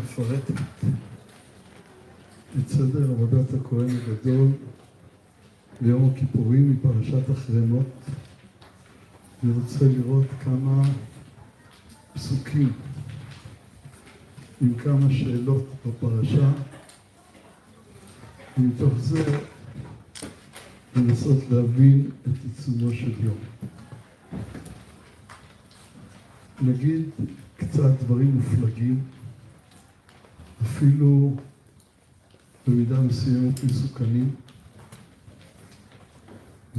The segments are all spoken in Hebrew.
מפרטת את סדר עבודת הכהן הגדול ליום הכיפורים מפרשת אחרי מות. אני רוצה לראות כמה פסוקים עם כמה שאלות בפרשה, ומתוך זה לנסות להבין את עיצומו של יום. נגיד קצת דברים מופלגים, אפילו במידה מסוימת מסוכנים,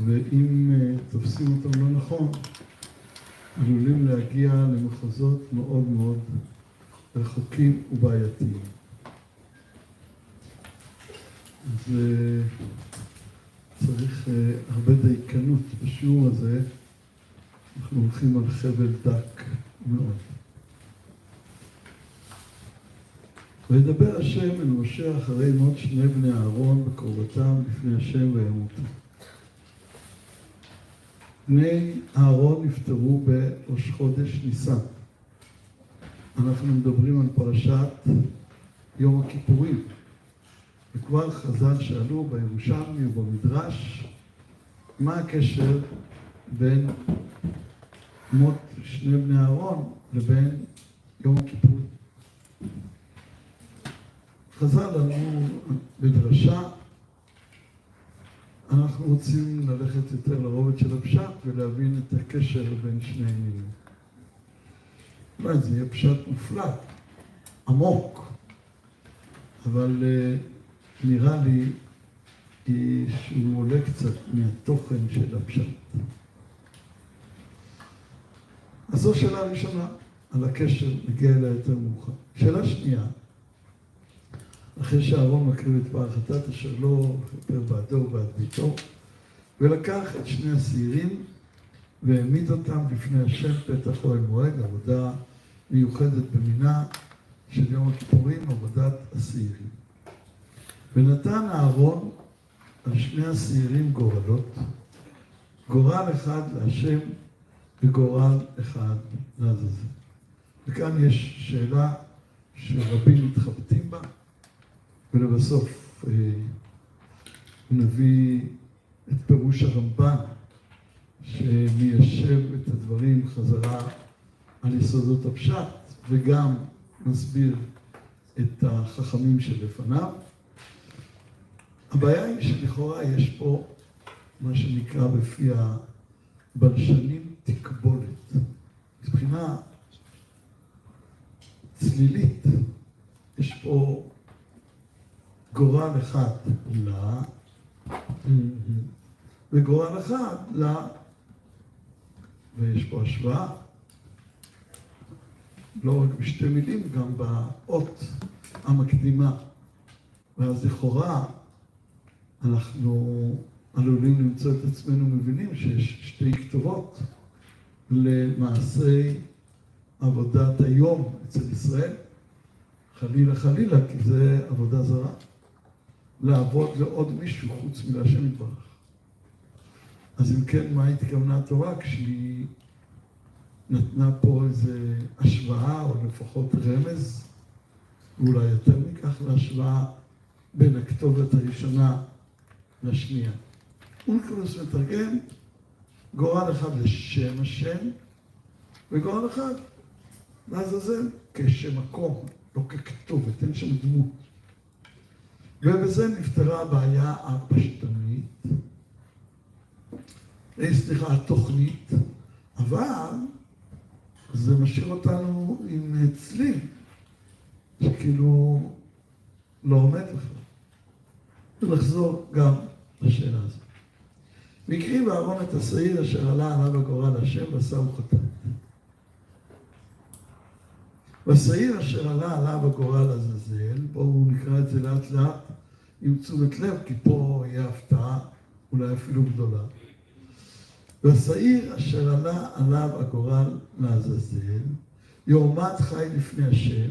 ואם תופסים אותם לא נכון, עלולים להגיע למחוזות מאוד מאוד רחוקים ובעייתיים. אז צריך הרבה דייקנות בשיעור הזה. אנחנו הולכים על חבל דק מאוד. וידבר השם אל משה אחרי מות שני בני אהרון בקרבתם לפני השם וימותו. בני אהרון נפטרו בראש חודש ניסן. אנחנו מדברים על פרשת יום הכיפורים. וכבר חז"ל שאלו בירושלמי ובמדרש, מה הקשר בין מות שני בני אהרון לבין יום הכיפורים? חז"ל לנו בדרשה, אנחנו רוצים ללכת יותר לרובד של הפשט ולהבין את הקשר בין שני מינים. אולי זה יהיה פשט מופלג, עמוק, אבל נראה לי שהוא עולה קצת מהתוכן של הפשט. אז זו שאלה ראשונה על הקשר, נגיע אליה יותר מאוחר. שאלה שנייה, אחרי שאהרון מקריב את פר החטאת אשר לו, כפר בעדו ובעד ביתו, ולקח את שני השעירים והעמיד אותם לפני השם פתח אוהל מועד, עבודה מיוחדת במינה של יום הכיפורים, עבודת השעירים. ונתן אהרון על שני השעירים גורלות, גורל אחד להשם וגורל אחד לעזאזל. וכאן יש שאלה שרבים מתחבטים בה, ולבסוף נביא את פירוש הרמב"ן שמיישב את הדברים חזרה על יסודות הפשט, וגם מסביר את החכמים שלפניו. הבעיה היא שלכאורה יש פה מה שנקרא בפי הבלשנים תקבולת. מבחינה צלילית יש פה גורל אחד לה וגורל אחד לה, ויש פה השוואה לא רק בשתי מילים, גם באות המקדימה. ואז לכאורה אנחנו עלולים למצוא את עצמנו מבינים שיש שתי כתובות למעשי עבודת היום אצל ישראל. חלילה חלילה, כי זה עבודה זרה. לעבוד לעוד מישהו חוץ מלהשם יתברך. אז אם כן, מה התכוונה התורה כשהיא נתנה פה איזה השוואה, או לפחות רמז, ואולי יותר מכך להשוואה בין הכתובת הראשונה לשנייה. אונקלוס מתרגם גורל אחד לשם השם, וגורל אחד לעזאזל כשם מקום, לא ככתובת, אין שם דמות. ובזה נפתרה הבעיה הפשטנית, התוכנית, אבל זה משאיר אותנו עם צליל, שכאילו לא עומד לך. ולחזור גם לשאלה הזאת. והקריב אהרון את השעיר אשר עלה עליו הגורל השם ועשהו חטאת. והשעיר אשר עלה עליו הגורל לעזאזל, בואו נקרא את זה לאט לאט עם תשומת לב, כי פה יהיה הפתעה, אולי אפילו גדולה. והשעיר אשר עלה עליו הגורל לעזאזל, יעמד חי לפני השם,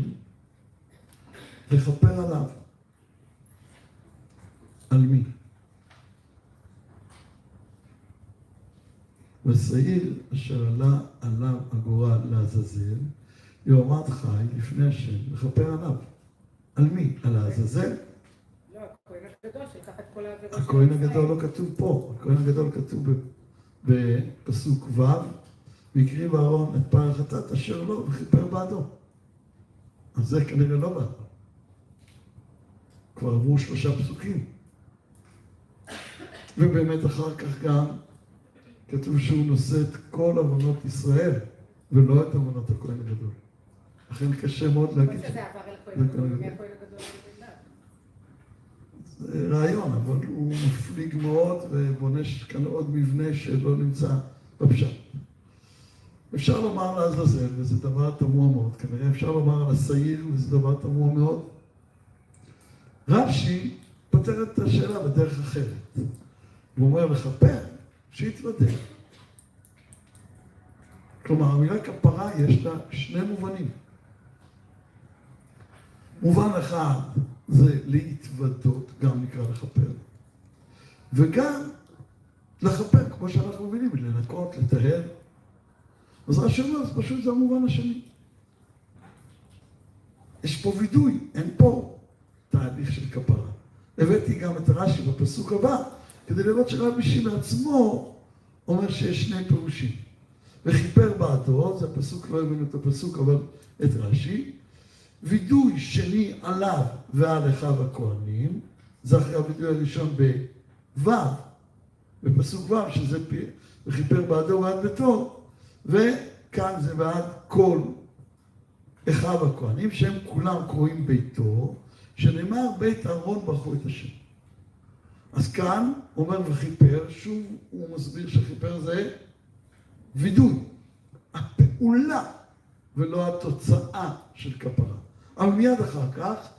לכפר עליו. על מי? והשעיר אשר עלה עליו הגורל לעזאזל, יעמד חי לפני השם, לכפר עליו. על מי? על העזאזל? לא, הכהן הגדול שלקח את כל העבירות. הכהן הגדול לא כתוב פה, הכהן הגדול כתוב בפסוק ו', והקריב אהרון את פר החטאת אשר לו וכיפר בעדו. אז זה כנראה לא בא. כבר עברו 3 פסוקים. ובאמת אחר כך גם כתוב שהוא נושא את כל עוונות ישראל, ולא את עוונות הכהן הגדול. לכן קשה מאוד להגיד. שזה עבר אל הכהן הגדול, מהכהן הגדול לבינם. זה רעיון, אבל הוא מפליג מאוד ובונה כאן עוד מבנה שלא נמצא בפשט. אפשר לומר לעזאזל, וזה דבר תמוה מאוד. כנראה אפשר לומר על השעיר, וזה דבר תמוה מאוד. רש"י פותר את השאלה בדרך אחרת. הוא אומר לכפר, שיתוודה. כלומר, המילה כפרה יש לה 2 מובנים. מובן אחד זה להתוודות, גם נקרא לכפר. וגם לכפר, כמו שאנחנו מבינים, לנקות, לטהר. אז רש"י אומר, אז פשוט זה המובן השני. יש פה וידוי, אין פה תהליך של כפרה. הבאתי גם את רש"י בפסוק הבא, כדי לראות שרבי שמעון בעצמו אומר שיש 2 פירושים. וכיפר בעדו, זה הפסוק, לא הבאנו את הפסוק, אבל את רש"י. וידוי שני עליו ועל אחיו הכהנים, זה אחרי הוידוי הראשון בו', בפסוק ו', שזה וכיפר בעדו ועד ביתו, וכאן זה ועד כל אחיו הכהנים, שהם כולם קוראים ביתו, שנאמר בית אהרון ברכו את השם. אז כאן אומר וכיפר, שוב הוא מסביר שכיפר זה וידוי, הפעולה ולא התוצאה של כפרה. אבל מיד אחר כך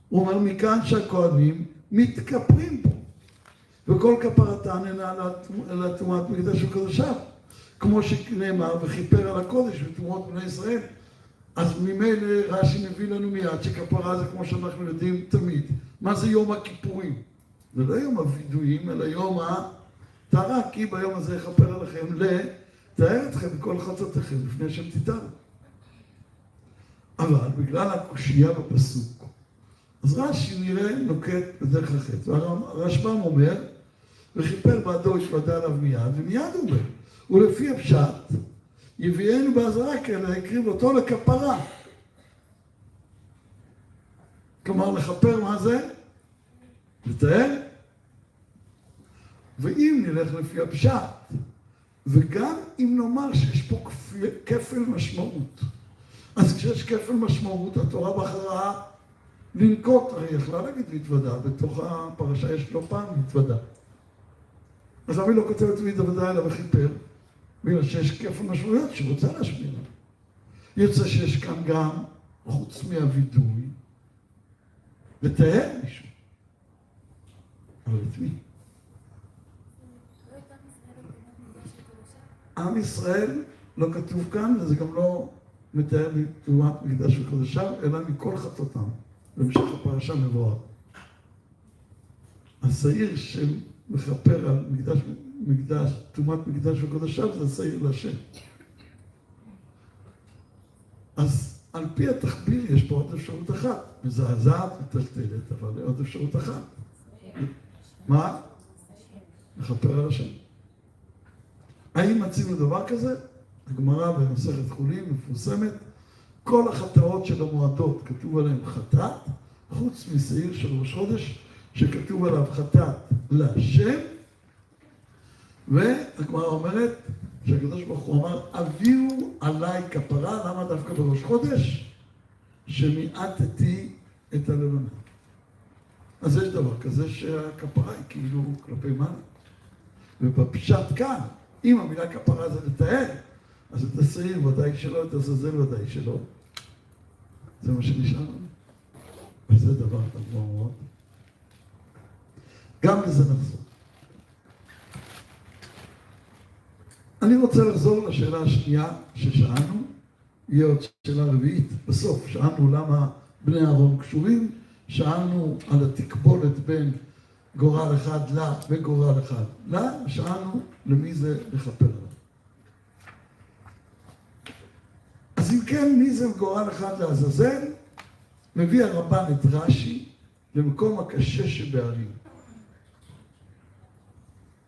הוא אומר מכאן שהכהנים מתכפרים פה, וכל כפרתן אינה על טומאת מקדש וקדושיו, כמו שנאמר וכיפר על הקודש וטומאות בני ישראל. אז ממילא רש"י מביא לנו מיד שכפרה זה כמו שאנחנו יודעים תמיד. מה זה יום הכיפורים? זה לא יום הווידויים, אלא יום הטהרה, כי ביום הזה יכפר עליכם לתאר אתכם בכל חטאותיכם לפני שם תתארו. אבל בגלל הקושייה בפסוק, אז רש"י נראה נוקט בדרך אחרת. והרשב"ם אומר, וכיפר בעדו התוודה עליו מיד, ומיד הוא אומר, ולפי הפשט, יביאנו בעזרה כאלה, הקריב אותו לכפרה. כלומר, לכפר מה זה? לתאר. ואם נלך לפי הפשט, וגם אם נאמר שיש פה כפל משמעות, אז כשיש כפל משמעות, התורה בחרה לנקוט, הרי יכלה להגיד להתוודה, בתוך הפרשה יש לא פעם להתוודה. אז למה היא לא כותבת להתוודה אלא וכיפר? בגלל שיש כפל משמעויות שרוצה להשמיע. יוצא שיש כאן גם, חוץ מהווידוי, לתאר מישהו. אבל את מי? עם ישראל לא כתוב כאן, וזה גם לא מתאר טומאת מקדש וקדושיו, אלא מכל חטאותם. בהמשך הפרשה מבואר. השעיר שמכפר על טומאת מקדש וקדושיו זה השעיר להשם. אז על פי התחביר יש פה עוד אפשרות אחת. מזעזעת, מטלטלת, אבל עוד אפשרות אחת. מה? מכפר על השם. האם מצינו דבר כזה? הגמרא במסכת חולין מפורסמת, כל החטאות של המועדות כתוב עליהן חטאת, חוץ משעיר של ראש חודש שכתוב עליו חטאת להשם, והגמרא אומרת שהקדוש ברוך הוא אמר, הביאו עליי כפרה, למה דווקא בראש חודש? שמיעטתי את הלבנה. אז יש דבר כזה שהכפרה היא כאילו כלפי מעלה. ובפשט כאן, אם המילה כפרה זה לתאר, אז את השעיר ודאי שלא, את הזלזל ודאי שלא. זה מה שנשאר לנו. וזה דבר תמוה מאוד. גם לזה נחזור. אני רוצה לחזור לשאלה השנייה ששאלנו, יהיה עוד שאלה רביעית. בסוף שאלנו למה בני אהרון קשורים, שאלנו על התקבולת בין גורל אחד לה וגורל אחד לה, שאלנו למי זה לכפר עליו. אז אם כן, מי זה גורל אחד לעזאזל? מביא הרמב"ן את רש"י למקום הקשה שבערים.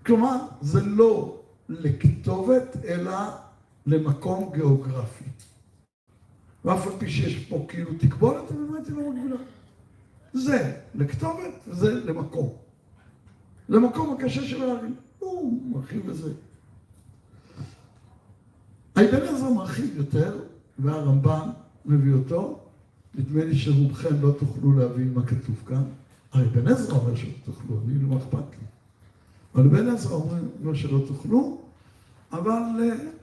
כלומר, זה לא לכתובת, אלא למקום גיאוגרפי. ואף על פי שיש פה כאילו תקבולת, אבל באמת היא לא מגבילה. זה לכתובת, זה למקום. למקום הקשה של הערים. הוא מרחיב בזה. אבן עזרא מרחיב יותר, והרמב"ן מביא אותו. נדמה לי שרובכם לא תוכלו להבין מה כתוב כאן. אבן עזרא אומר שלא תוכלו, אני לא אכפת לי. אבל אבן עזרא אומר שלא תוכלו, אבל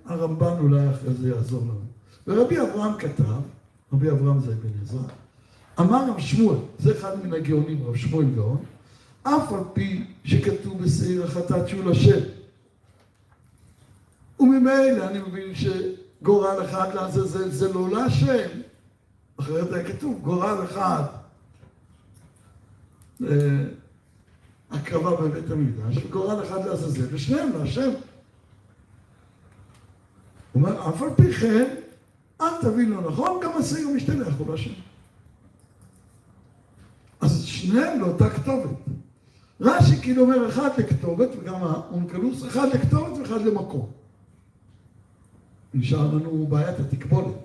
הרמב"ן אולי אחרי זה יעזור לנו. ורבי אברהם כתב, רבי אברהם זה אבן עזרא, אמר רב שמואל, זה אחד מן הגאונים, רב שמואל גאון, אף על פי שכתוב בשעיר החטאת שהוא לשם. וממילא אני מבין שגורל אחד לעזאזל זה לא להשם. אחרת היה כתוב, גורל אחד הקרבה בבית המקדש, וגורל אחד לעזאזל, ושניהם להשם. הוא אומר, אף על פי כן, אל תבין לא נכון, גם השעיר משתלח הוא להשם. אז שניהם לאותה כתובת. רש"י כאילו אומר אחד לכתובת, וגם האונקלוס, אחד לכתובת ואחד למקום. נשאר לנו בעיית התקבולת.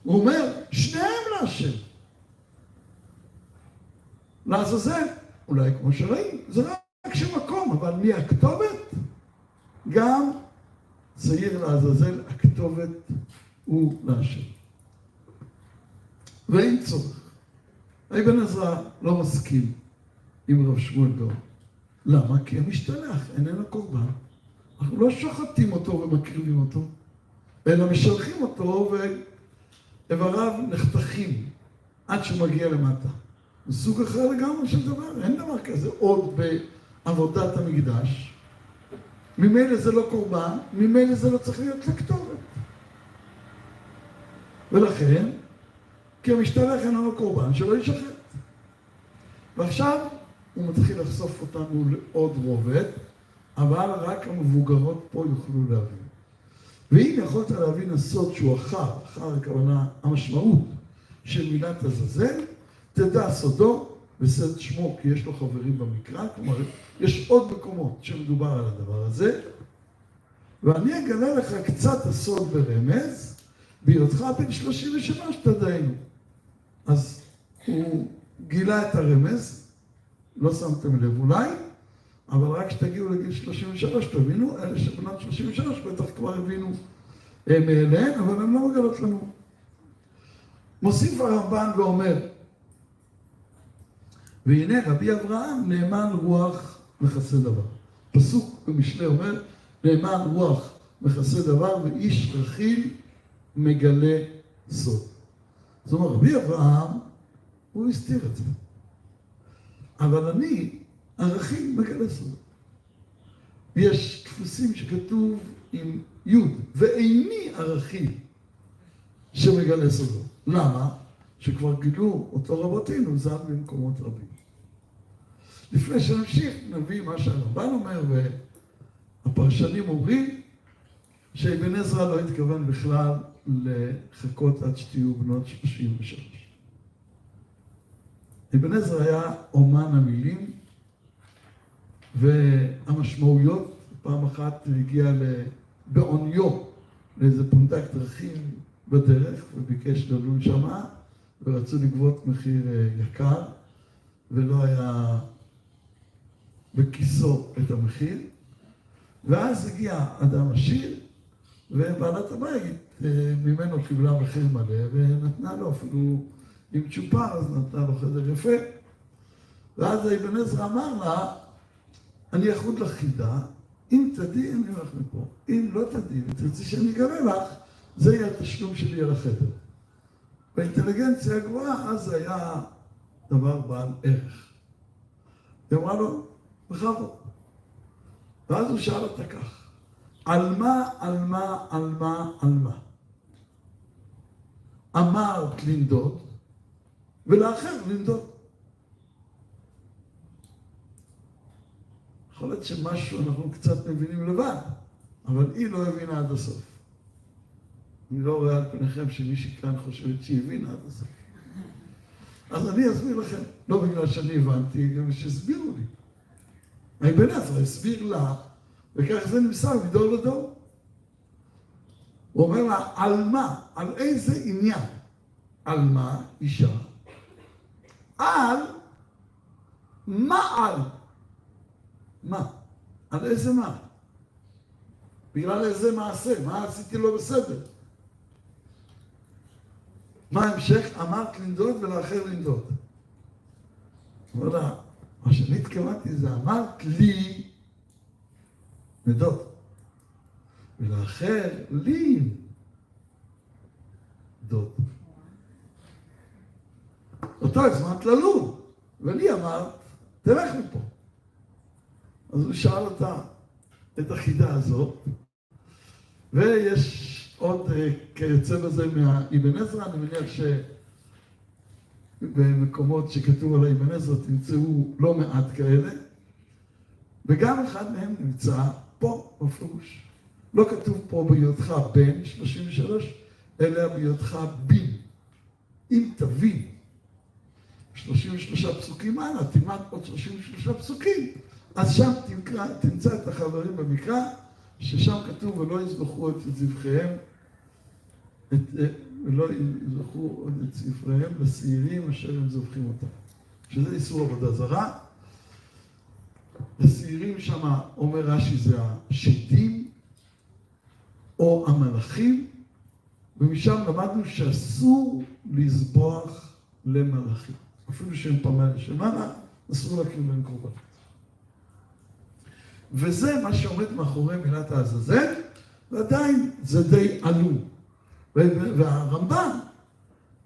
הוא אומר, שניהם להשם. לעזאזל, אולי כמו שראים, זה רק שמקום, אבל מי הכתובת? גם שעיר לעזאזל, הכתובת הוא להשם. ואין צורך. אבן עזרא לא מסכים עם רב שמואל גאון. למה? כי המשתלח איננו קורבן. אנחנו לא שוחטים אותו ומקריבים אותו, אלא משלחים אותו ואיבריו נחתכים עד שהוא מגיע למטה. זה סוג אחר לגמרי של דבר, אין דבר כזה עוד בעבודת המקדש. ממילא זה לא קורבן, ממילא זה לא צריך להיות לכתובת. ולכן, כי המשתלח איננו קורבן, שלא ישחט. ועכשיו הוא מתחיל לחשוף אותנו לעוד רובד, אבל רק המבוגרות פה יוכלו להבין. ואם יכולת להבין הסוד שהוא אחר הכוונה, המשמעות של מילת עזאזל, תדע סודו וסד שמו, כי יש לו חברים במקרא, כלומר, יש עוד מקומות שמדובר על הדבר הזה, ואני אגלה לך קצת הסוד ברמז, בהיותך בן 33 תדענו. אז הוא גילה את הרמז, לא שמתם לב אולי, אבל רק שתגיעו לגיל 33 תבינו, אלה שבנות 33 בטח כבר הבינו מאליהן, אבל הן לא מגלות לנו. מוסיף הרמב"ן ואומר, והנה רבי אברהם נאמן רוח מכסה דבר. פסוק במשלי אומר, נאמן רוח מכסה דבר ואיש רכיל מגלה סוד. זאת אומרת, רבי אברהם, הוא הסתיר את זה. אבל אני, הרכיל מגלה סוד. יש דפוסים שכתוב עם י' ואיני הרכיל שמגלה סודו. למה? שכבר גילו אותו רבותינו ז"ל במקומות רבים. לפני שנמשיך נביא מה שהרמב"ן אומר, והפרשנים אומרים שאבן עזרא לא התכוון בכלל לחכות עד שתהיו בנות 33. אבן עזרא היה אומן המילים, והמשמעויות פעם אחת הגיע בעוניו לאיזה פונדק דרכים בדרך, וביקש ללון שמה, ורצו לגבות מחיר יקר, ולא היה בכיסו את המחיר. ואז הגיע אדם עשיר, ובעלת הבית ממנו קיבלה מחיר מלא, ונתנה לו אפילו עם צ'ופר, אז נתנה לו חדר יפה. ואז אבן עזרא אמר לה, אני אחוד לך חידה, אם תדעי אני הולך מפה, אם לא תדעי ותרצי שאני אגלה לך, זה יהיה התשלום שלי על החדר. באינטליגנציה הגבוהה, אז זה היה דבר בעל ערך. היא אמרה לו, בכבוד. ואז הוא שאל אותה כך, על מה, על מה, על מה, על מה? אמרת לנדוד, ולאחר לנדוד. יכול להיות שמשהו אנחנו קצת מבינים לבד, אבל היא לא הבינה עד הסוף. אני לא רואה על פניכם שמישהי כאן חושבת שהיא הבינה עד הסוף. אז אני אסביר לכם, לא בגלל שאני הבנתי, גם שהסבירו לי. האבן עזרא הסביר לה, וכך זה נמסר מדור לדור. הוא אומר לה, על מה? על איזה עניין? על מה? אישה. על? מה על? מה? על איזה מה? בגלל איזה מעשה? מה עשיתי לא בסדר? מה ההמשך? אמרת לנדוד ולאחר לנדוד. הוא אומר לה, מה שאני התכוונתי זה אמרת לי נדוד. ולאחר לי דוד. אותו הזמנת ללול, ולי אמרת, תלך מפה. אז הוא שאל אותה את החידה הזאת, ויש עוד כיוצא בזה מהאבן עזרא, אני מניח שבמקומות שכתוב על האבן עזרא תמצאו לא מעט כאלה, וגם אחד מהם נמצא פה בפירוש. לא כתוב פה בהיותך בן 33, אלא בהיותך בין. אם תבין 33 פסוקים הלאה, תלמד עוד 33 פסוקים, אז שם תמצא את החברים במקרא, ששם כתוב ולא יזבחו את זבחיהם, ולא יזבחו עוד את זבחיהם לשעירים אשר הם זובחים אותם. שזה איסור עבודה זרה. לשעירים שם אומר רש"י זה השדים או המלאכים, ומשם למדנו שאסור לזבוח למלאכים. אפילו שהם פעמיים בשנה, אסור להקים להם קורבנות. וזה מה שעומד מאחורי מילת העזאזל, ועדיין זה די עלום. והרמב"ן,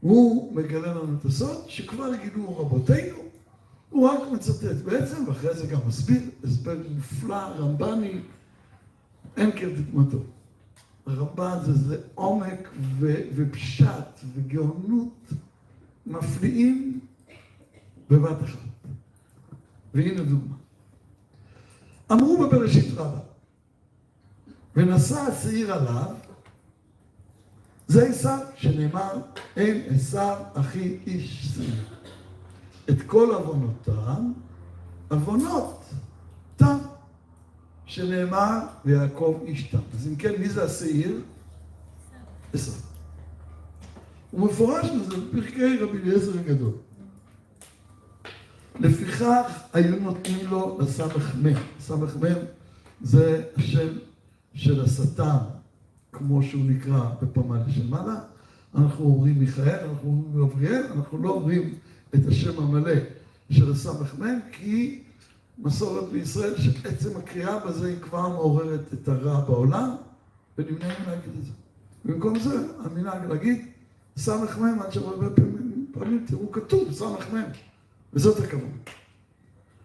הוא מגלה לנו את הסוד, שכבר גילו רבותינו, הוא רק מצטט בעצם, ואחרי זה גם מסביר, הסבר מופלא, רמב"ני, אין כדוגמתו. הרמב"ן זה עומק ופשט וגאונות מפליאים בבת אחת. והנה דוגמה. אמרו בבראשית רבה, ונשא השעיר עליו, זה עשיו שנאמר, אין עשיו אחי איש שעיר. את כל עוונותם, עוונות שנאמר, ויעקב איש תם. אז אם כן, מי זה השעיר? עשיו. הוא מפורש בזה בפרקי רבי אליעזר הגדול. לפיכך היו נותנים לו לסמ"ך מ'. סמ"ך מ' זה השם של השטן, כמו שהוא נקרא בפמל של מעלה. אנחנו אומרים מיכאל, אנחנו אומרים גבריאל, אנחנו לא אומרים את השם המלא של הסמ"ך מ', כי מסורת בישראל שעצם הקריאה בזה היא כבר מעוררת את הרע בעולם, ונמנעים להגיד את זה. במקום זה, המנהג להגיד, סמ"ך מ', עד שהרבה פעמים תראו כתוב, סמ"ך מ'. וזאת הכוונה.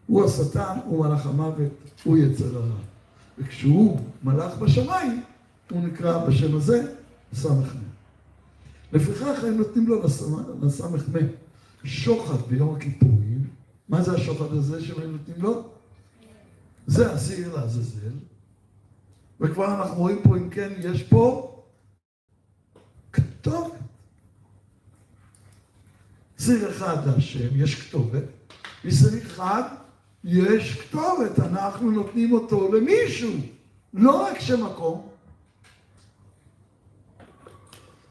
הוא השטן, הוא מלאך המוות, הוא יצר הרע. וכשהוא מלאך בשמיים, הוא נקרא בשם הזה, סמ"ך מ'. לפיכך הם נותנים לו לסמ"ך מ' שוחד ביום הכיפורים. מה זה השוחד הזה שהם נותנים לו? זה השעיר לעזאזל. וכבר אנחנו רואים פה, אם כן, יש פה כתובת. שעיר אחד להשם, יש כתובת, ושעיר אחד יש כתובת, אנחנו נותנים אותו למישהו, לא רק שמקום.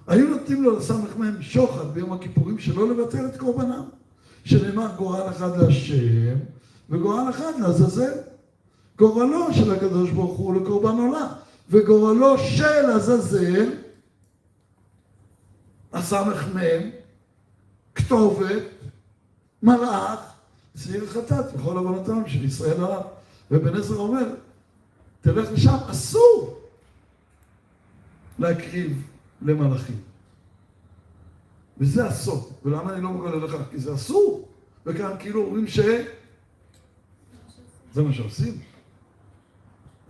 היו נותנים לו לסמ"ך מ' שוחד ביום הכיפורים שלא לבטל את קורבנם, שנאמר גורל אחד להשם וגורל אחד לעזאזל. גורלו של הקדוש ברוך הוא לקורבן עולה, וגורלו של עזאזל, הסמ"ך מ' כתובת, מלאך, שעיר חטאת, וכל עוונותם של ישראל הרע. ובן עזרא אומר, תלך לשם, אסור להקריב למלאכים. וזה הסוד. ולמה אני לא מגלה לך? כי זה אסור. וכאן כאילו אומרים זה מה שעושים.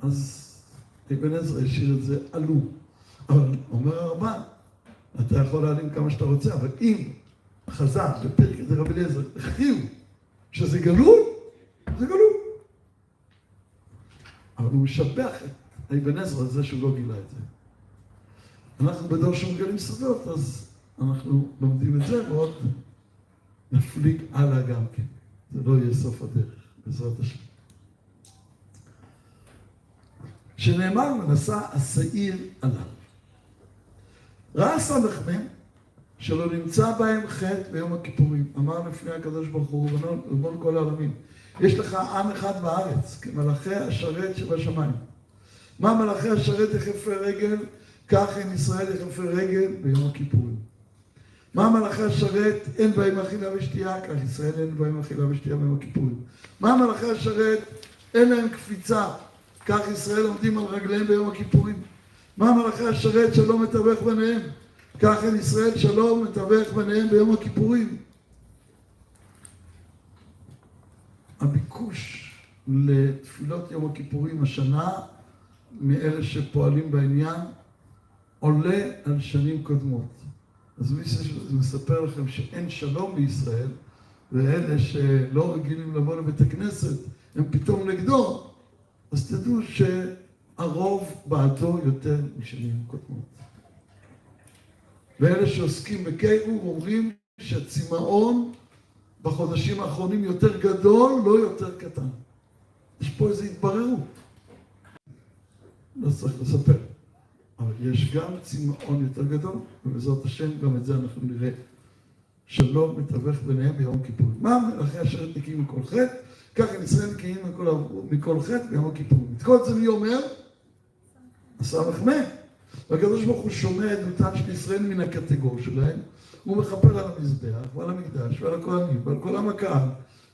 אז בן עזרא השאיר את זה עלום. אבל אומר הרמב"ן, אתה יכול להעלים כמה שאתה רוצה, אבל אם חז"ל בפרק זה רבי אליעזר הכריעו שזה גלוי, זה גלוי. אבל הוא משבח את אבן עזרא על זה שהוא לא גילה את זה. אנחנו בדור שמגלים סודות, אז אנחנו לומדים את זה, ועוד נפליג הלאה גם כן. זה לא יהיה סוף הדרך, בעזרת השם. שנאמר ונשא השעיר עליו. ראה סמ"ם שלא נמצא בהם חטא ביום הכיפורים. אמר לפני הקדוש ברוך הוא, ריבון כל העולמים, יש לך עם אחד בארץ, כמלאכי השרת שבשמיים. מה מלאכי השרת יחפי רגל? כך עם ישראל יחפי רגל ביום הכיפורים. מה מלאכי השרת? אין בהם אכילה ושתייה, כך ישראל אין בהם אכילה ושתייה ביום הכיפורים. מה מלאכי השרת? אין להם קפיצה, כך ישראל עומדים על רגליהם ביום הכיפורים. מה מלאכי השרת? שלום מתווך ביניהם, כך אין ישראל שלום מתווך ביניהם ביום הכיפורים. הביקוש לתפילות יום הכיפורים השנה, מאלה שפועלים בעניין, עולה על שנים קודמות. אז מי שמספר לכם שאין שלום בישראל, ואלה שלא רגילים לבוא לבית הכנסת, הם פתאום נגדו, אז תדעו שהרוב בעדו יותר משנים קודמות. ואלה שעוסקים בקירוב אומרים שהצמאון בחודשים האחרונים יותר גדול, לא יותר קטן. יש פה איזו התבררות. לא צריך לספר. אבל יש גם צמאון יותר גדול, ובעזרת השם גם את זה אנחנו נראה. שלום מתווך ביניהם ביום כיפור. מה מלאכי השרת נקיים מכל חטא? ככה ישראל נקיים מכל חטא ביום הכיפור. את כל זה מי אומר? הסמ"ם. והקדוש ברוך הוא שומע עדותן של ישראל מן הקטגור שלהם, הוא מכפר על המזבח ועל המקדש ועל הכהנים ועל כל עם הקהל,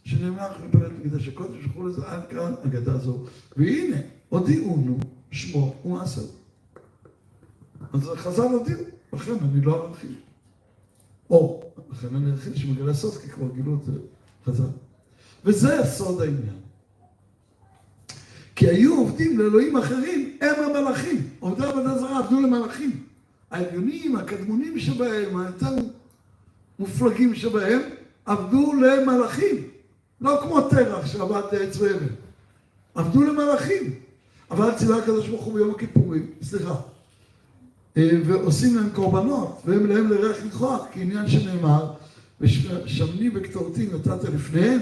שנאמר לכפר את מקדש הקודש וכו' לזה עד כאן אגדה זו. והנה, הודיעונו שמו ומעשהו. אז חז"ל הודיעו, לכן אני לא ארחיב. או, לכן אני ארחיב שמגלה סוד, כי כבר גילו את חז"ל. וזה הסוד העניין. כי היו עובדים לאלוהים אחרים, הם המלאכים. עובדי עבודה זרה עבדו למלאכים. העליונים, הקדמונים שבהם, היותר מופלגים שבהם, עבדו למלאכים. לא כמו תרח שעבד לעץ ואבן. עבדו למלאכים. אבל ציווה הקדוש ברוך הוא ביום הכיפורים, סליחה. ועושים להם קורבנות, והם להם לריח ניחוח, כי עניין שנאמר, ושמני וקטורתי נתת לפניהם,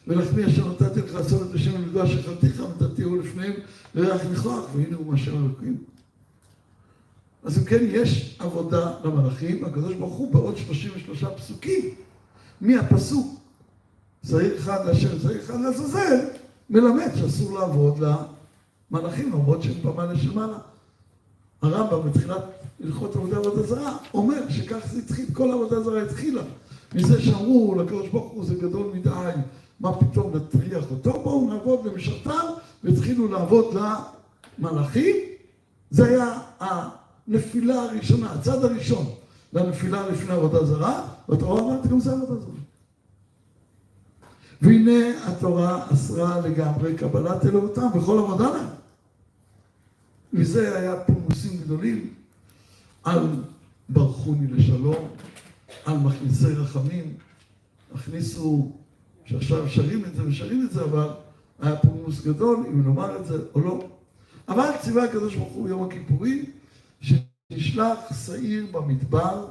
ולחמי אשר נתתי לך לעשות את השם המקדש שחלתיך, ונתתיהו לפניהם לריח ניחוח, והנה הוא מהשם אלוקים. אז אם כן, יש עבודה למלאכים, והקדוש ברוך הוא בעוד 33 פסוקים, מהפסוק, זעיר אחד להשם, זעיר אחד לעזאזל, מלמד שאסור לעבוד למלאכים, למרות שהם במעלה של מעלה. הרמב"ם בתחילת הלכות עבודה זרה אומר שכך זה התחיל, כל עבודה זרה התחילה. מזה שאמרו לקדוש ברוך הוא זה גדול מדי, מה פתאום נטריח אותו? בואו נעבוד למשרתם, והתחילו לעבוד למלאכים. זה היה הנפילה הראשונה, הצד הראשון לנפילה לפני עבודה זרה, והתורה אומרת גם זה עבודה זרה. והנה התורה אסרה לגמרי קבלת אלוהותם בכל עבודה להם. מזה היה פולמוסים גדולים על ברכוני לשלום, על מכניסי רחמים. הכניסו, שעכשיו שרים את זה ושרים את זה, אבל היה פולמוס גדול אם נאמר את זה או לא. אבל ציווה הקדוש ברוך הוא יום הכיפורים, שנשלח שעיר במדבר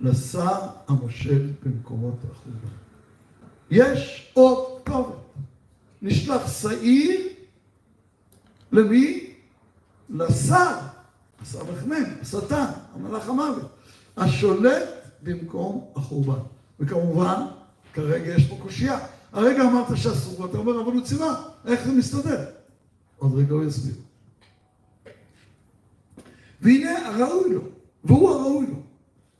לשר המושל במקומות החורבן. יש עוד כובד. נשלח שעיר למי? לשר, הסמ"ם, השטן, המלאך המוות, השולט במקום החורבן. וכמובן, כרגע יש פה קושיה. הרגע אמרת שאסור, ואתה אומר, אבל הוא ציווה, איך זה מסתדר? עוד רגע הוא יסביר. והנה הראוי לו, והוא הראוי לו.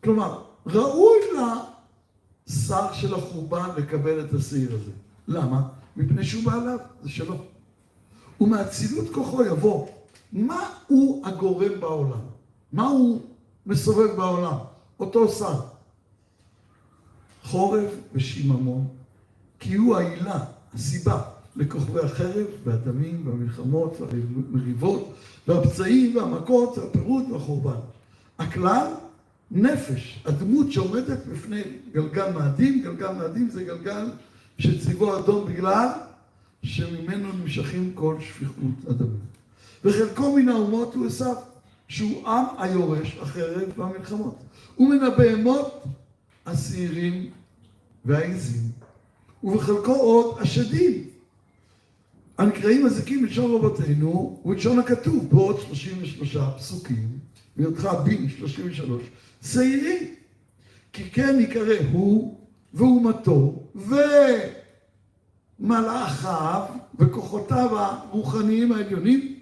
כלומר, ראוי לשר של החורבן לקבל את השעיר הזה. למה? מפני שהוא בעליו, זה שלו. ומאצילות כוחו יבוא. מה הוא הגורם בעולם? מה הוא מסובב בעולם? אותו שר. חורב ושיממון, כי הוא העילה, הסיבה, לכוכבי החרב והדמים והמלחמות והמריבות והפצעים והמכות והפירוד והחורבן. הכלל, נפש, הדמות שעומדת בפני גלגל מאדים. גלגל מאדים זה גלגל שצבעו אדום בגלל שממנו נמשכים כל שפיכות הדמים. וחלקו מן האומות הוא עשיו, שהוא עם היורש החרב והמלחמות. ומן הבהמות השעירים והעזים, ובחלקו עוד השדים. הנקראים הזיקים בלשון רבותינו, ובלשון הכתוב, בעוד 33 פסוקים, בהיותך בין 33, שעירים. כי כן יקרא הוא ואומתו ומלאכיו וכוחותיו הרוחניים העליונים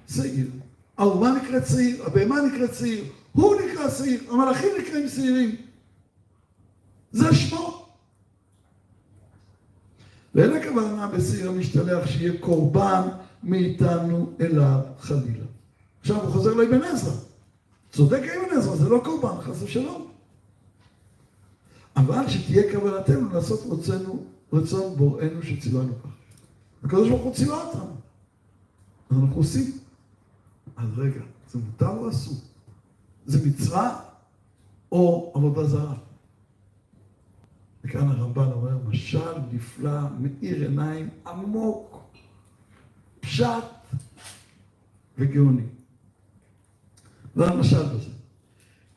שעיר. האומה נקראת שעיר, הבהמה נקראת שעיר, הוא נקרא שעיר, המלאכים נקראים שעירים. זה שמו. ואין הכוונה בשעיר המשתלח שיהיה קורבן מאיתנו אליו חלילה. עכשיו הוא חוזר לאבן עזרא. צודק אבן עזרא, זה לא קורבן, חס ושלום. אבל שתהיה כוונתנו לעשות רצון בוראנו שציוונו כך. הקדוש ברוך הוא ציווה אותנו. אז אנחנו עושים. אז רגע, זה מותר או אסור? זה מצווה או עבודה זרה? וכאן הרמב"ן אומר, משל נפלא, מאיר עיניים עמוק, פשט וגאוני. והמשל בזה,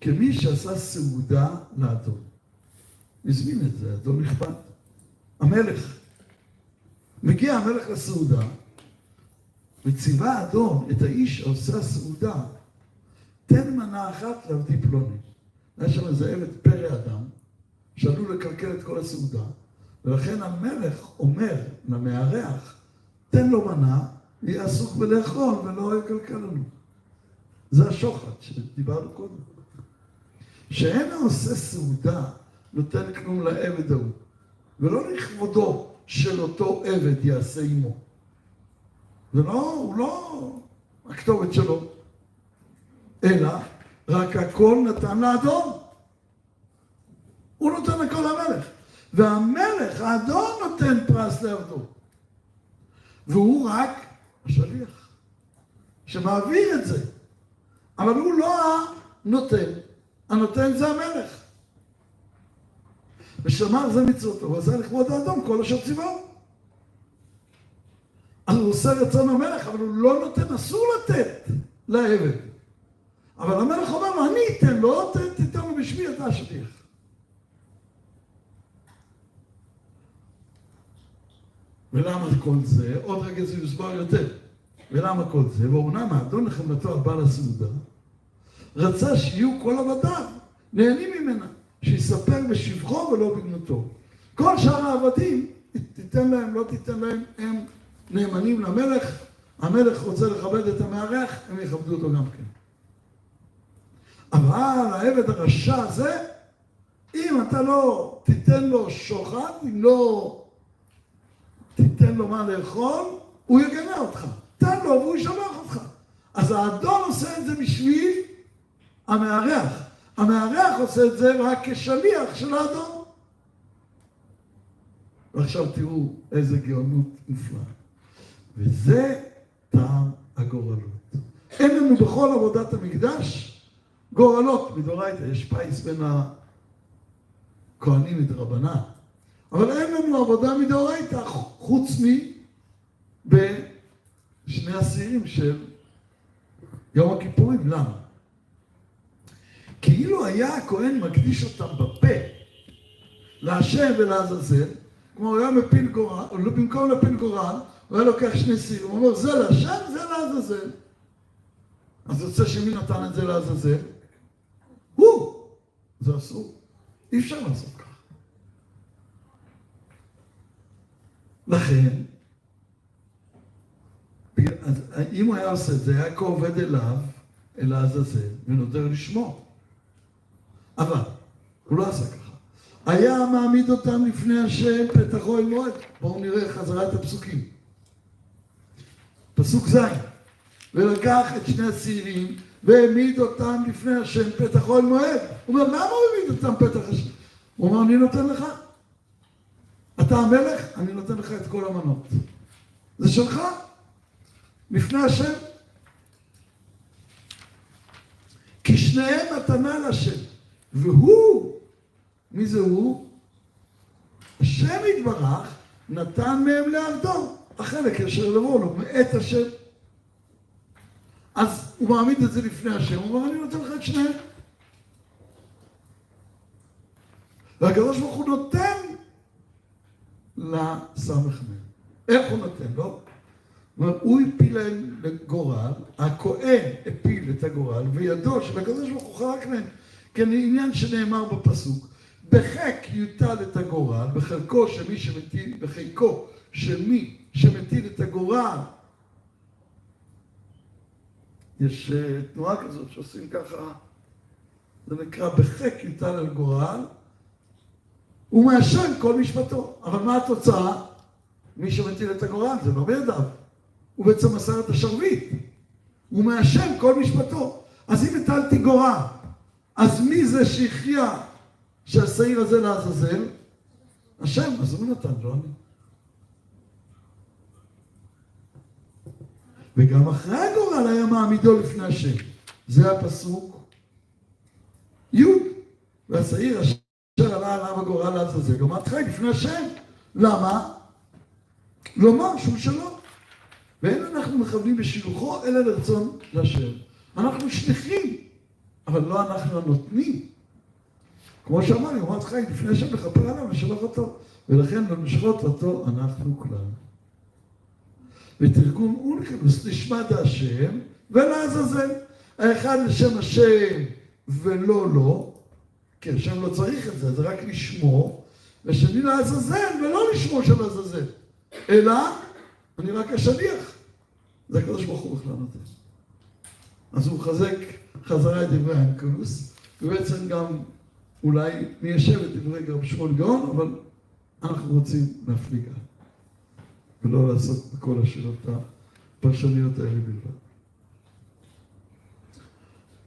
כמי שעשה סעודה לאדון, הזמין את זה, אדון נכבד, המלך. מגיע המלך לסעודה, וציווה האדון את האיש העושה הסעודה, תן מנה אחת לעבדי פלוני. היה שם איזה עבד פרא אדם, שעלול לקלקל את כל הסעודה, ולכן המלך אומר למארח, תן לו מנה, יהיה עסוק בלאכול ולא יקלקל לנו. זה השוחד שדיברנו קודם. שאין העושה סעודה נותן כלום לעבד ההוא, ולא לכבודו של אותו עבד יעשה עמו. הוא לא הכתובת שלו, אלא רק הכל נתן לאדון. הוא נותן הכל למלך. והמלך, האדון נותן פרס לעבדו. והוא רק השליח, שמעביר את זה. אבל הוא לא הנותן. הנותן זה המלך. ושמר זה מצוותו, ועשה לכבוד האדון כל אשר ציווהו. אז הוא עושה רצון המלך, אבל הוא לא נותן, אסור לתת לעבד. אבל המלך אומר לו, אני אתן לו, תיתן לו בשמי, אתה השליח. ולמה כל זה? עוד רגע זה יוסבר יותר. ולמה כל זה? ואומנם האדון לחמלתו על בעל הסעודה, רצה שיהיו כל עבדיו נהנים ממנה, שיספר בשבחו ולא בגנותו. כל שאר העבדים, תיתן להם, לא תיתן להם, הם נאמנים למלך, המלך רוצה לכבד את המארח, הם יכבדו אותו גם כן. אבל העבד הרשע הזה, אם אתה לא תיתן לו שוחד, אם לא תיתן לו מה לאכול, הוא יגנה אותך. תן לו והוא ישלח אותך. אז האדון עושה את זה בשביל המארח. המארח עושה את זה רק כשליח של האדון. ועכשיו תראו איזה גאונות נפלאה. וזה טעם הגורלות. אין לנו בכל עבודת המקדש גורלות מדאורייתא. יש פייס בין הכהנים מדרבנן. אבל אין לנו עבודה מדאורייתא חוץ בשני השעירים של יום הכיפורים. למה? כאילו היה הכהן מקדיש אותם בפה להשם ולעזאזל, כמו הוא היה מפיל גורל, או במקום להפיל גורל, הוא היה לוקח שני שעירים, הוא אומר, זה להשם, זה לעזאזל. אז יוצא שמי נתן את זה לעזאזל? הוא! זה אסור. אי אפשר לעשות ככה. לכן, אז אם הוא היה עושה את זה, היה כעובד אליו, אל העזאזל, ונותר לשמו. אבל, הוא לא עשה ככה. היה מעמיד אותם לפני השם פתח אוהל מועד. בואו נראה חזרה את הפסוקים. פסוק ז' ולקח את שני השעירים והעמיד אותם לפני השם פתח אוהל מועד. הוא אומר, למה הוא העמיד אותם פתח השם? הוא אומר, אני נותן לך. אתה המלך, אני נותן לך את כל המנות. זה שלך. לפני השם. כי שניהם מתנה להשם. והוא, מי זה הוא? השם יתברך נתן מהם לעבדו. החלק אשר לבוא לו, מאת השם. אז הוא מעמיד את זה לפני השם, הוא אומר, אני נותן לך את שניהם. והקדוש ברוך הוא נותן לסמ"ם. איך הוא נותן לו? הוא הפיל להם לגורל, הכהן הפיל את הגורל, וידו של הקדוש ברוך הוא חלק להם, כעניין שנאמר בפסוק, בחק יוטל את הגורל, בחלקו של מי שמטיל את הגורל. יש תנועה כזאת שעושים ככה, זה נקרא בחק יוטל על גורל, הוא מאשם כל משפטו. אבל מה התוצאה? מי שמטיל את הגורל זה לא בידיו, הוא בעצם מסר את השרביט, הוא מאשם כל משפטו. אז אם הטלתי גורל, אז מי זה שהכריע שהשעיר הזה לעזאזל? השם, אז הוא נתן, לא אני. וגם אחרי הגורל היה מעמידו לפני השם. זה הפסוק י' והשעיר אשר עלה עליו הגורל לעזאזל, עומד חי לפני השם. למה? לומר שהוא שלו. ואין אנחנו מכוונים בשילוחו אלא לרצון להשם. אנחנו שליחים, אבל לא אנחנו הנותנים. כמו שאמרנו, עומד חי לפני השם לכפר עליו ושלח אותו, ולכן לא נשחוט אותו אנחנו כלל. בתרגום אונקלוס נשמע השם ולעזאזל. האחד לשם השם ולא לא, כי השם לא צריך את זה, זה רק לשמו, ושני לעזאזל ולא לשמו של עזאזל, אלא אני רק השליח. זה הקדוש ברוך הוא בכלל נותן. אז הוא מחזק חזרה את דברי האונקלוס, ובעצם גם אולי ניישב את דברי רבי שמואל גאון, אבל אנחנו רוצים להפליג ולא לעשות בכל השאלות הפרשניות האלה בלבד.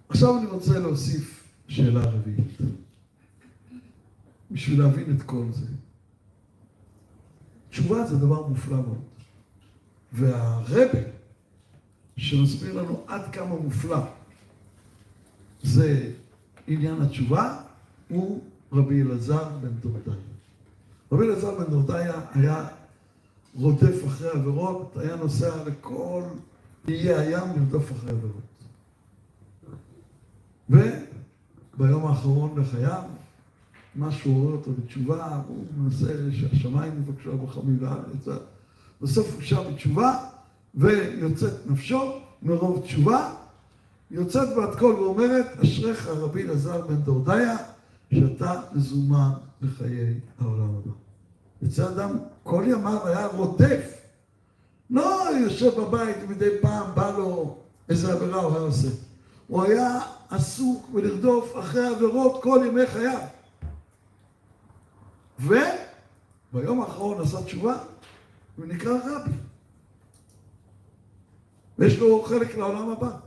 עכשיו אני רוצה להוסיף שאלה רביעית, בשביל להבין את כל זה. תשובה זה דבר מופלא מאוד. והרבי שמסביר לנו עד כמה מופלא זה עניין התשובה, הוא רבי אלעזר בן דורדיה. רבי אלעזר בן דורדיה היה רודף אחרי עבירות, היה נוסע לכל איי הים לרדוף אחרי עבירות. וביום האחרון לחייו, משהו עורר אותו בתשובה, הוא מנסה שהשמיים יבקשו רחמים לארץ. בסוף הוא שם בתשובה, ויוצאת נפשו מרוב תשובה, יוצאת בת קול ואומרת, אשריך רבי אלעזר בן דורדיה, שאתה מזומן לחיי העולם הבא. יצא אדם, כל ימיו היה רודף. לא יושב בבית ומדי פעם בא לו איזה עבירה הוא היה עושה. הוא היה עסוק ולרדוף אחרי עבירות כל ימי חייו. וביום האחרון עשה תשובה, הוא נקרא רבי. ויש לו חלק לעולם הבא.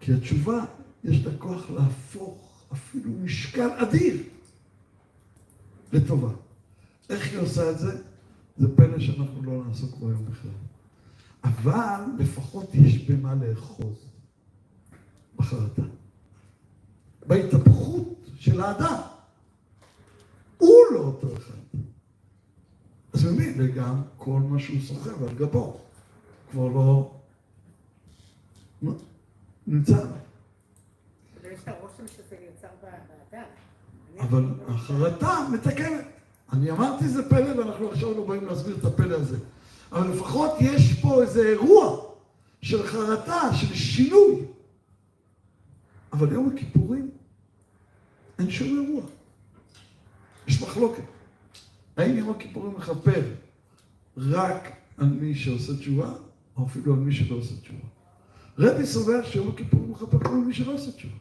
כי התשובה, יש לה כוח להפוך אפילו משקל אדיר לטובה. איך היא עושה את זה? זה פלא שאנחנו לא נעסוק בו היום בכלל. אבל לפחות יש במה לאחוז בחרטה. בהתהפכות של האדם. הוא לא אותו אחד. אז ממילא גם כל מה שהוא סוחב על גבו כבר לא נמצא. יש את הרושם שזה יצר באדם. אבל החרטה מתקנת. אני אמרתי זה פלא ואנחנו עכשיו לא באים להסביר את הפלא הזה. אבל לפחות יש פה איזה אירוע של חרטה, של שינוי. אבל יום הכיפורים אין שום אירוע. יש מחלוקת. האם יום הכיפורים מכפר רק על מי שעושה תשובה, או אפילו על מי שלא עושה תשובה? רבי סובר שיום הכיפורים מכפר גם על מי שלא עושה תשובה.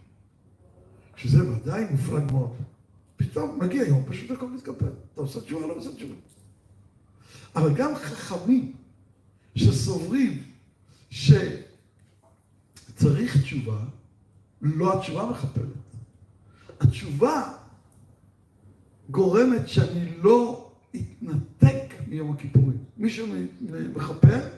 שזה ודאי מופלג מאוד. פתאום מגיע יום, פשוט הכל מתכפר. אתה עושה תשובה, לא עושה תשובה. אבל גם חכמים שסוברים שצריך תשובה, לא התשובה מכפרת. התשובה גורמת שאני לא אתנתק מיום הכיפורים. מי שמכפר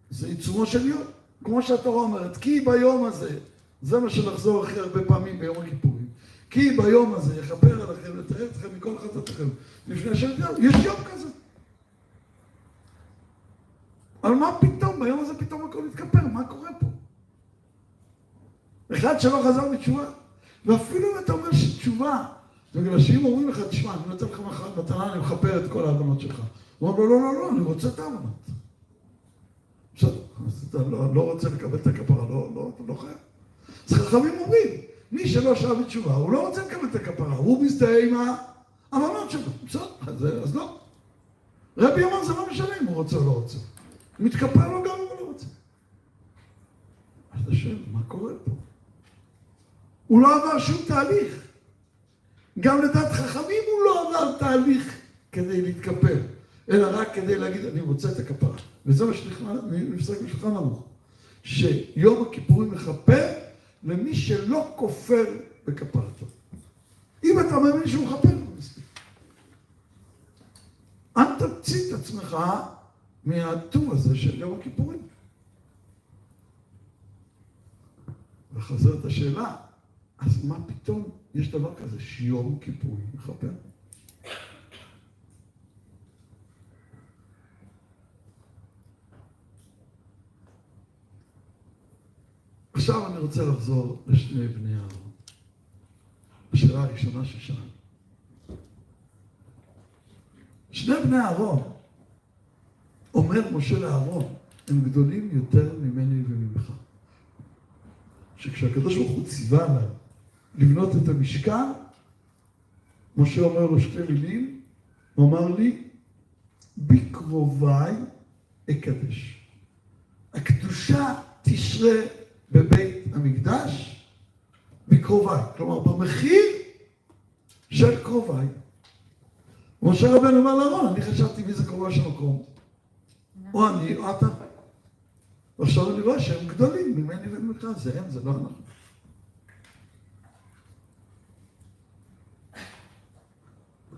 זה עיצומו של יום. כמו שהתורה אומרת, כי ביום הזה, זה מה שנחזור הכי הרבה פעמים ביום הכיפורים, כי ביום הזה יכפר עליכם, לתאר אתכם מכל חטאתכם. לפני יש יום כזה. אבל מה פתאום? ביום הזה פתאום הכל מתכפר, מה קורה פה? אחד שלא חזר בתשובה, ואפילו אם אתה אומר שתשובה, בגלל שאם אומרים לך, תשמע, אני נותן לך מתנה, אני מכפר את כל ההבנות שלך. הוא אומר, לא, אני רוצה את ההבנות. בסדר, אז אתה לא רוצה לקבל את הכפרה, לא חייב. אז חכמים אומרים, מי שלא שב בתשובה, הוא לא רוצה לקבל את הכפרה, הוא מזדהה עם ההבנות שלו. בסדר, אז לא. רבי אמר, זה לא משנה אם הוא רוצה או לא רוצה. הוא מתכפר לו גם אם הוא לא רוצה. אז השאלה, מה קורה פה? הוא לא עבר שום תהליך. גם לדעת חכמים הוא לא עבר תהליך כדי להתכפר, אלא רק כדי להגיד, אני רוצה את הכפרה. וזה מה שנפסק בשולחן ערוך. שיום הכיפורים מכפר למי שלא כופר בכפרתו. אם אתה מאמין שהוא מכפר, הוא מספיק. אל תמציא את עצמך מהטור הזה של יום הכיפורים. וחזרת השאלה, אז מה פתאום יש דבר כזה שיום כיפורים מכפר? עכשיו אני רוצה לחזור לשני בני אהרון. השאלה הראשונה ששאלנו. שני בני אהרון, אומר משה לאהרון, הם גדולים יותר ממני וממך. שכשהקדוש ברוך הוא ציווה עליו לבנות את המשכן, משה אומר לו שתי מילים, הוא אמר לי, בקרוביי אקדש. הקדושה תשרה בבית המקדש בקרוביי, כלומר במחיר של קרוביי. משה רבנו אומר לאהרון, אני חשבתי מי זה קרוביי של מקום, או אני או אתה. ועכשיו אני רואה שהם גדולים ממני וממך, זה הם, זה לא אנחנו.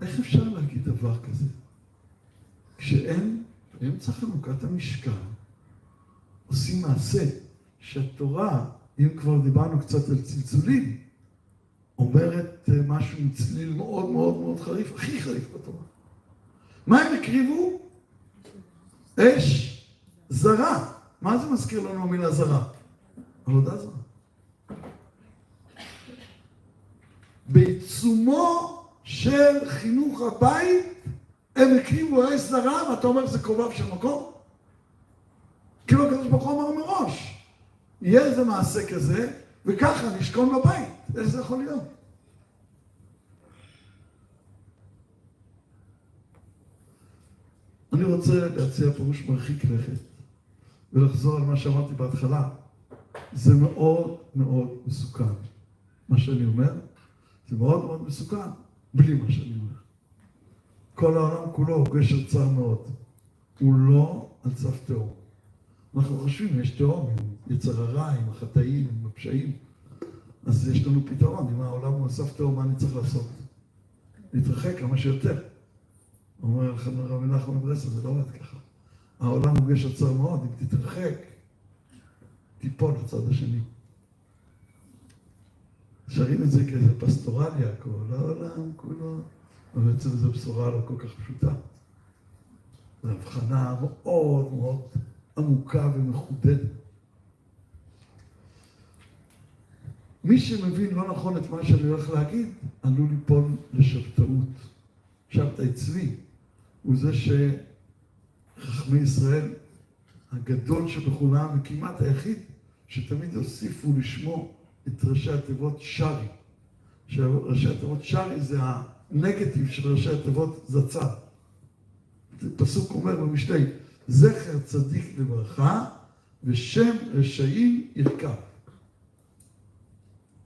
איך אפשר להגיד דבר כזה? כשהם, באמצע חנוכת המשכן, עושים מעשה שהתורה, אם כבר דיברנו קצת על צלצולים, אומרת משהו עם צליל מאוד מאוד מאוד חריף, הכי חריף בתורה. מה הם הקריבו? אש זרה. מה זה מזכיר לנו המילה זרה? עבודה זרה. בעיצומו של חינוך הבית, הם הקריבו אש זרה, ואתה אומר שזה קרוביו של מקום? כאילו הקדוש ברוך הוא אמר מראש, יהיה איזה מעשה כזה, וככה נשכון בבית. איך זה יכול להיות? אני רוצה להציע פירוש מרחיק לכת, ולחזור על מה שאמרתי בהתחלה. זה מאוד מאוד מסוכן. מה שאני אומר, זה מאוד מאוד מסוכן, בלי מה שאני אומר. כל העולם כולו הוא גשר צר מאוד. הוא לא על סף תהום. אנחנו חושבים, יש תהום עם יצר הרע, עם החטאים, עם הפשעים. אז יש לנו פתרון. אם העולם הוא על סף תהום, מה אני צריך לעשות? להתרחק כמה שיותר. אומר לכם רבי נחמן מברסלב, זה לא עובד ככה. העולם הוא גשר צר מאוד, אם תתרחק, תיפול לצד השני. שרים את זה כאיזה פסטורליה, כל העולם כולו, אבל בעצם זו בשורה לא כל כך פשוטה. זו הבחנה מאוד מאוד עמוקה ומחודדת. מי שמבין לא נכון את מה שאני הולך להגיד, עלול ליפול לשבתאות. שבתאי צבי הוא זה שחכמי ישראל הגדול שבכולם, וכמעט היחיד, שתמיד הוסיפו לשמו את ראשי התיבות שרי. ראשי התיבות שרי זה הנגטיב של ראשי התיבות זצ"ל. פסוק אומר במשלי, זכר צדיק לברכה ושם רשעים ירכב.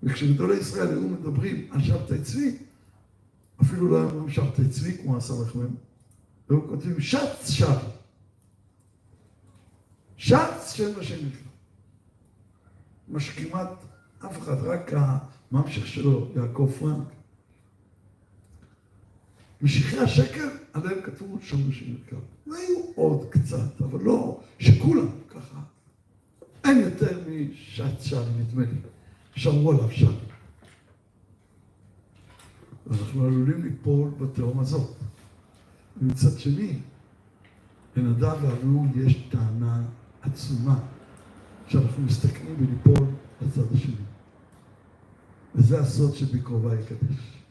וכשגדולי ישראל היו מדברים על שבתאי צבי, אפילו לא אומרים שבתאי צבי כמו הסמ"ם, והוא כותבים שץ שרי. שץ שם רשעים ירכב. מה שכמעט אף אחד, רק הממשיך שלו, יעקב פרנק. משיחי השקר, עליהם כתבו שם רשעים ירכב. והיו עוד קצת, אבל לא שכולם ככה. אין יותר משעת שרי, נדמה לי. שמרו עליו שם. ואנחנו עלולים ליפול בתהום הזאת. ומצד שני, לנדב ואביהו יש טענה עצומה, שאנחנו מסתכלים וליפול לצד השני. וזה הסוד שבקרובה יקדש.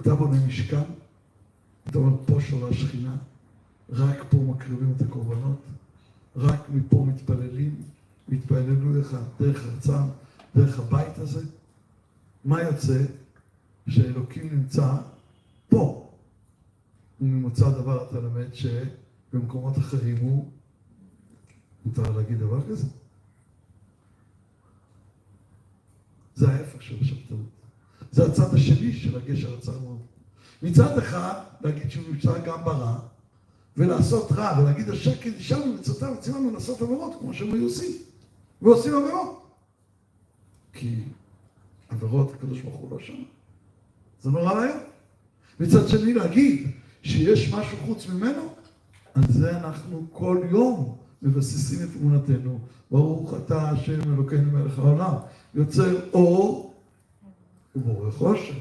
אתה בונה משכן, אתה אומר פה שורה שכינה, רק פה מקריבים את הקורבנות, רק מפה מתפללים, והתפללו לך דרך ארצם, דרך הבית הזה. מה יוצא? שאלוקים נמצא פה. וממוצא דבר אתה למד שבמקומות אחרים הוא, מותר להגיד דבר כזה? זה ההפך של השבתאות. זה הצד השני של הגשר הצרמון. מצד אחד, להגיד שהוא נמצא גם ברע, ולעשות רע, ולהגיד השקט, נשארנו מצאתם וציוונו לעשות עבירות, כמו שהם היו עושים. ועושים עבירות. כי עבירות, הקדוש ברוך הוא לא שם. זה נורא היום. מצד שני, להגיד שיש משהו חוץ ממנו, על זה אנחנו כל יום מבססים את אמונתנו. ברוך אתה השם אלוקינו מלך העולם. יוצר אור ובורא חושך.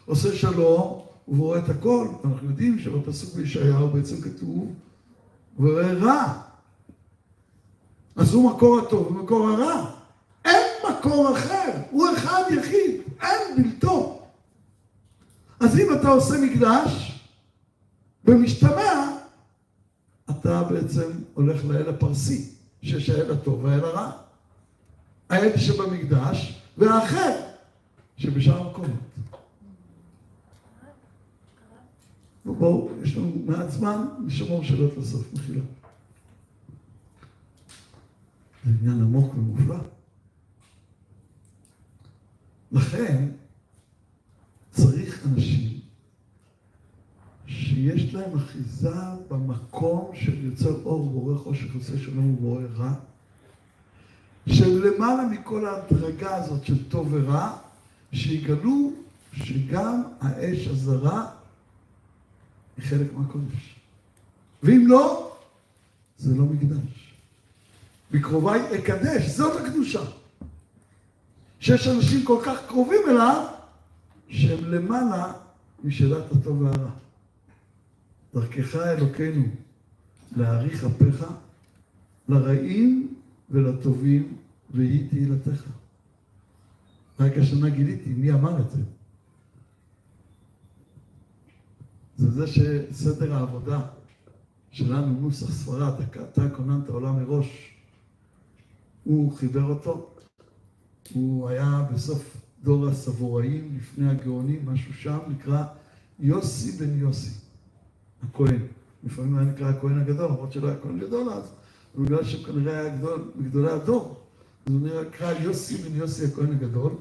עושה שלום ובורא את הכל. אנחנו יודעים שבפסוק בישעיהו בעצם כתוב ובורא רע. אז הוא מקור הטוב ומקור הרע. אין מקור אחר. הוא אחד יחיד. אין בלתו. אז אם אתה עושה מקדש, במשתמע, אתה בעצם הולך לאל הפרסי, שיש האל הטוב והאל הרע. האל שבמקדש, והאחר שבשאר המקומות. ובואו, יש לנו מעט זמן, נשמור שאלות לסוף, מחילה. זה עניין עמוק ומופלא. לכן, צריך אנשים שיש להם אחיזה במקום של יוצר אור ובורא חושך, עושה שלום ובורא רע, שלמעלה מכל ההדרגה הזאת של טוב ורע, שיגלו שגם האש הזרה היא חלק מהקודש. ואם לא, זה לא מקדש. בקרובי אקדש, זאת הקדושה. שיש אנשים כל כך קרובים אליו, שהם למעלה משאלת הטוב והרע. דרכך אלוקינו להאריך אפיך לרעים ולטובים והיא תהילתך. רק השנה גיליתי מי אמר את זה. זה שסדר העבודה שלנו נוסח ספרד, אתה כוננת עולם מראש, הוא חיבר אותו. הוא היה בסוף דור הסבוראים לפני הגאונים, משהו שם נקרא יוסי בן יוסי, הכהן. לפעמים היה נקרא הכהן הגדול, למרות שלא היה כהן גדול אז, ובגלל שהוא כנראה היה בגדולי הדור, אז הוא נקרא יוסי בן יוסי הכהן הגדול,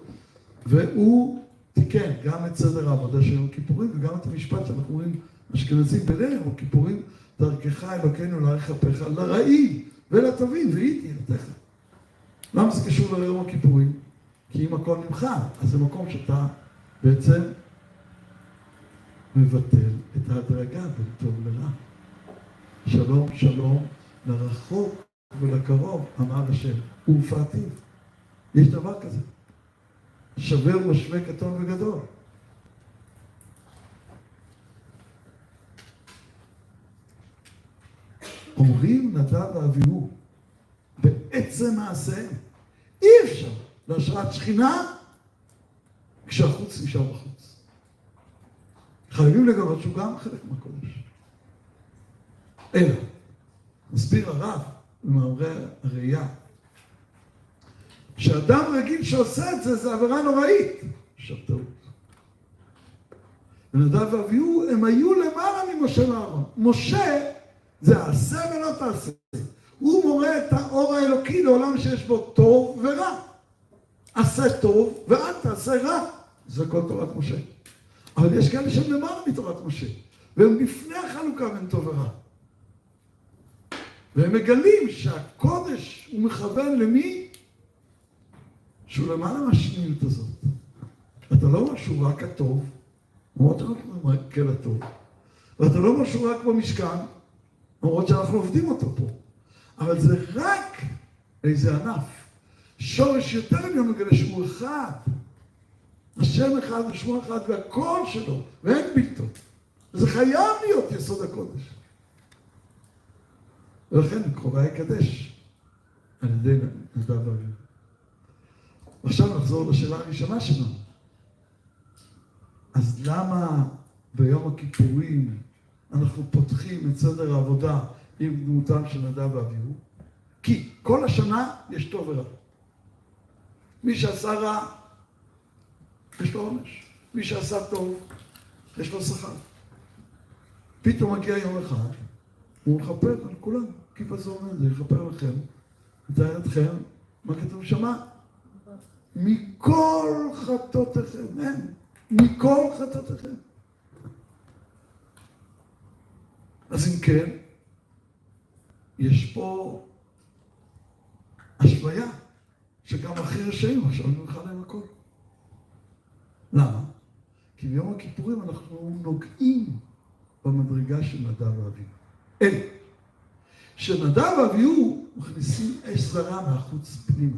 והוא תיקן גם את סדר העבודה של יום כיפורים, וגם את המשפט שאנחנו רואים אשכנזים בליל יום כיפורים, דרכך אלוקינו להאריך אפיך לרעים ולטובים והיא תהילתך. למה זה קשור ליום הכיפורים? כי אם הכל ממך, אז זה מקום שאתה בעצם מבטל את ההדרגה בין טוב לרע. שלום, שלום, לרחוק ולקרוב, אמר השם, ופעתיו. יש דבר כזה. שווה ומשווה קטון וגדול. אומרים נדב ואביהו, בעצם מעשיהם, אי אפשר להשראת שכינה כשהחוץ נשאר בחוץ. חייבים לגלות שהוא גם חלק מהקודש. אלא, מסביר הרב במאמרי הראייה, שאדם רגיל שעושה את זה, זה עבירה נוראית. שבתאות. ונדב ואביהו, הם היו למעלה ממשה ואהרון. משה זה עשה ולא תעשה. הוא מורה את האור האלוקי לעולם שיש בו טוב ורע. עשה טוב ואל תעשה רע. זה כל תורת משה. אבל יש כאלה שהם למעלה מתורת משה. והם לפני החלוקה בין טוב ורע. והם מגלים שהקודש הוא מכוון למי? שהוא למעלה מהשניות הזאת. אתה לא אומר שהוא רק הטוב, למרות שאנחנו מקל הטוב. ואתה לא אומר שהוא רק במשכן, למרות שאנחנו עובדים אותו פה. אבל זה רק איזה ענף. שורש יותר עליון מגלה שהוא אחד. השם אחד ושמו אחד והכל שלו, ואין בלתו. זה חייב להיות יסוד הקודש. ולכן קרובה יקדש על ידי נדב ואביהו. עכשיו נחזור לשאלה הראשונה שלנו. אז למה ביום הכיפורים אנחנו פותחים את סדר העבודה עם דמותם של נדב ואביהו? כי כל השנה יש טוב ורע. מי שעשה רע, יש לו עונש. מי שעשה טוב, יש לו שכר. פתאום מגיע יום אחד, הוא מכפר על כולם. כיפה זה אומר, זה יכפר לכם, מתאר אתכם, מה כתוב שמה? מכל חטאותיכם, אין, מכל חטאותיכם. אז אם כן, יש פה השוויה, שגם הכי רשעים עכשיו נמחא להם הכל. למה? כי ביום הכיפורים אנחנו נוגעים במדרגה של נדב ואביהו. אלה, שנדב ואביהו מכניסים אש זרה מהחוץ פנימה.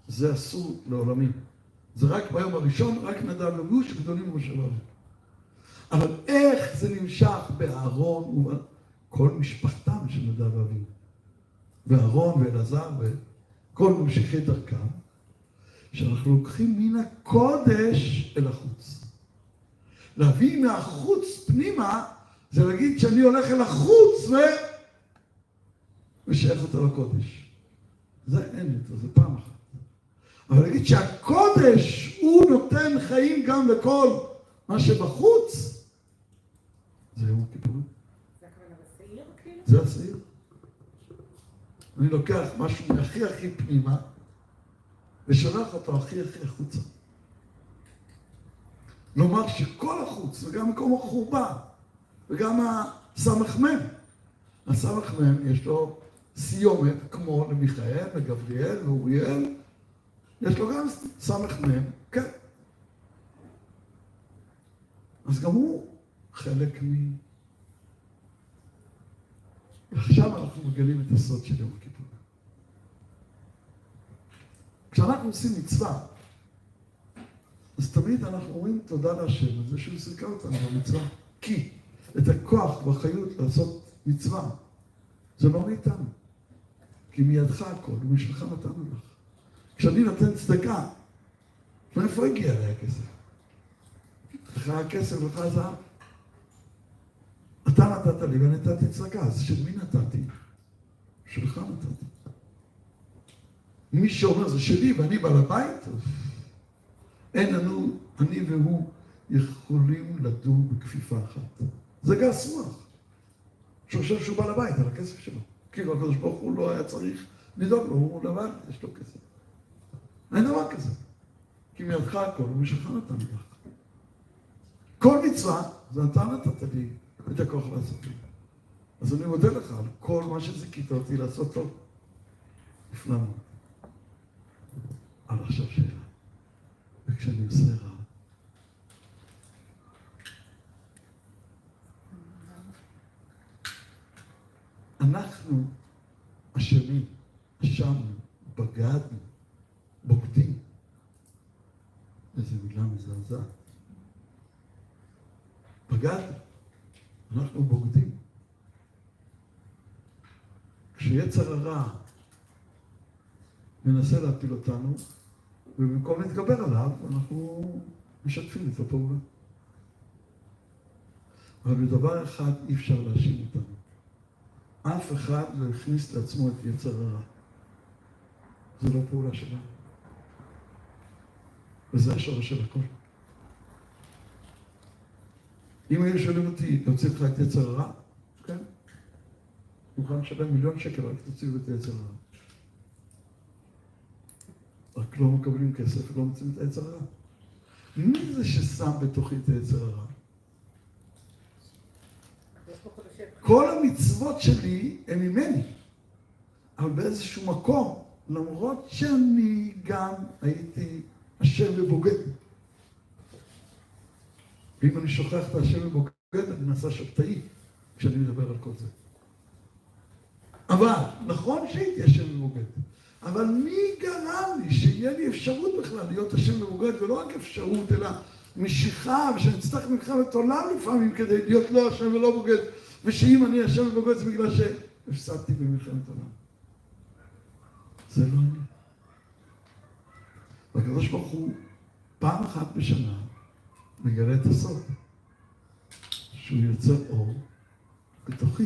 זה אסור לעולמים. זה רק ביום הראשון, רק נדב ואביהו שגדולים כמו שלנו. אבל איך זה נמשך באהרון וכל משפחתם של נדב ואביהו? ואהרון ואלעזר וכל ממשיכי דרכם, שאנחנו לוקחים מן הקודש אל החוץ. להביא מהחוץ פנימה, זה להגיד שאני הולך אל החוץ ושייך אותו לקודש. זה אין יותר, זה פעם אחת. אבל להגיד שהקודש הוא נותן חיים גם לכל מה שבחוץ, זה יום הכיפורים. זה הכוונה בשעיר, כאילו? זה השעיר. אני לוקח משהו מהכי הכי פנימה, ושולח אותו הכי הכי החוצה. לומר שכל החוץ, וגם מקום החורבה, וגם הסמ"ם. הסמ"ם יש לו סיומת, כמו למיכאל, לגבריאל, ואוריאל, יש לו גם סמ"ם, כן. אז גם הוא חלק עכשיו אנחנו מגלים את הסוד של יום הכיפורים. כשאנחנו עושים מצווה, אז תמיד אנחנו אומרים תודה להשם על זה שהוא זיכה אותנו במצווה. כי את הכוח והחיות לעשות מצווה, זה לא מאיתנו. כי מידך הכל, ומשלך נתנו לך. כשאני נותן צדקה, מאיפה הגיע אליי הכסף? לך הכסף, לך הזהב. אתה נתת לי ונתתי צדקה, אז של מי נתתי? שלך נתתי. מי שאומר זה שלי ואני בעל הבית, אין לנו, אני והוא יכולים לדור בכפיפה אחת. זה גס רוח. שחושב שהוא בעל הבית על הכסף שלו. כאילו הקדוש ברוך הוא לא היה צריך לדאוג לו, הוא לבד, יש לו כסף. אין דבר כזה. כי מידך הכל, ומשלך נתן לך. כל מצווה, זה אתה נתת לי את הכוח לעשות לי. אז אני מודה לך על כל מה שזיכית אותי לעשות טוב. נפלא מאוד. אבל עכשיו שאלה. וכשאני עושה רע, אנחנו אשמים, אשמנו, בגדנו, בוגדים. איזו מילה מזעזעת. בגדנו, אנחנו בוגדים. כשיצר הרע מנסה להפיל אותנו, ובמקום להתגבר עליו, אנחנו משתפים את הפעולה. אבל בדבר אחד אי אפשר להאשים אותנו. אף אחד לא הכניס לעצמו את יצר הרע. זו לא פעולה שלנו. וזה השורש של הכל. אם היו שואלים אותי, להוציא לך את יצר הרע? כן. מוכן לשלם 1,000,000 שקל, רק תוציאו את היצר הרע. רק לא מקבלים כסף ולא מוצאים את היצר הרע. מי זה ששם בתוכי את היצר הרע? כל המצוות שלי הן ממני, אבל באיזשהו מקום, למרות שאני גם הייתי אשם ובוגד. ואם אני שוכח את האשם ובוגד, אני נעשה שבתאי כשאני מדבר על כל זה. אבל נכון שהייתי אשם ובוגד, אבל מי גרם לי שיהיה לי אפשרות בכלל להיות אשם ובוגד, ולא רק אפשרות, אלא משיכה, ושאני אצטרך מלחמת עולם לפעמים כדי להיות לא אשם ולא בוגד, ושאם אני אשם ובוגד זה בגלל שהפסדתי במלחמת עולם. זה לא אני. והקדוש ברוך הוא פעם אחת בשנה מגלה את הסוד, שהוא יוצר אור בתוכי,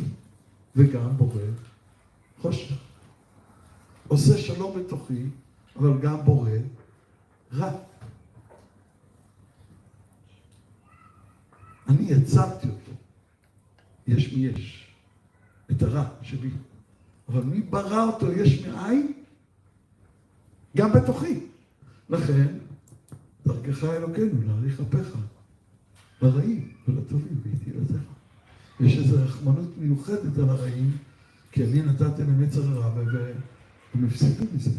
וגם בורא חושך. עושה שלום בתוכי, אבל גם בורא רע. אני יצרתי אותו, יש מי יש, את הרע שבי. אבל מי ברא אותו יש מאין? גם בתוכי. לכן, דרכך אלוקינו, להאריך אפיך, לרעים ולטובים, והייתי לזרע. יש איזו רחמנות מיוחדת על הרעים, כי אני נתתי להם יצר הרע, והם הפסידו מזה.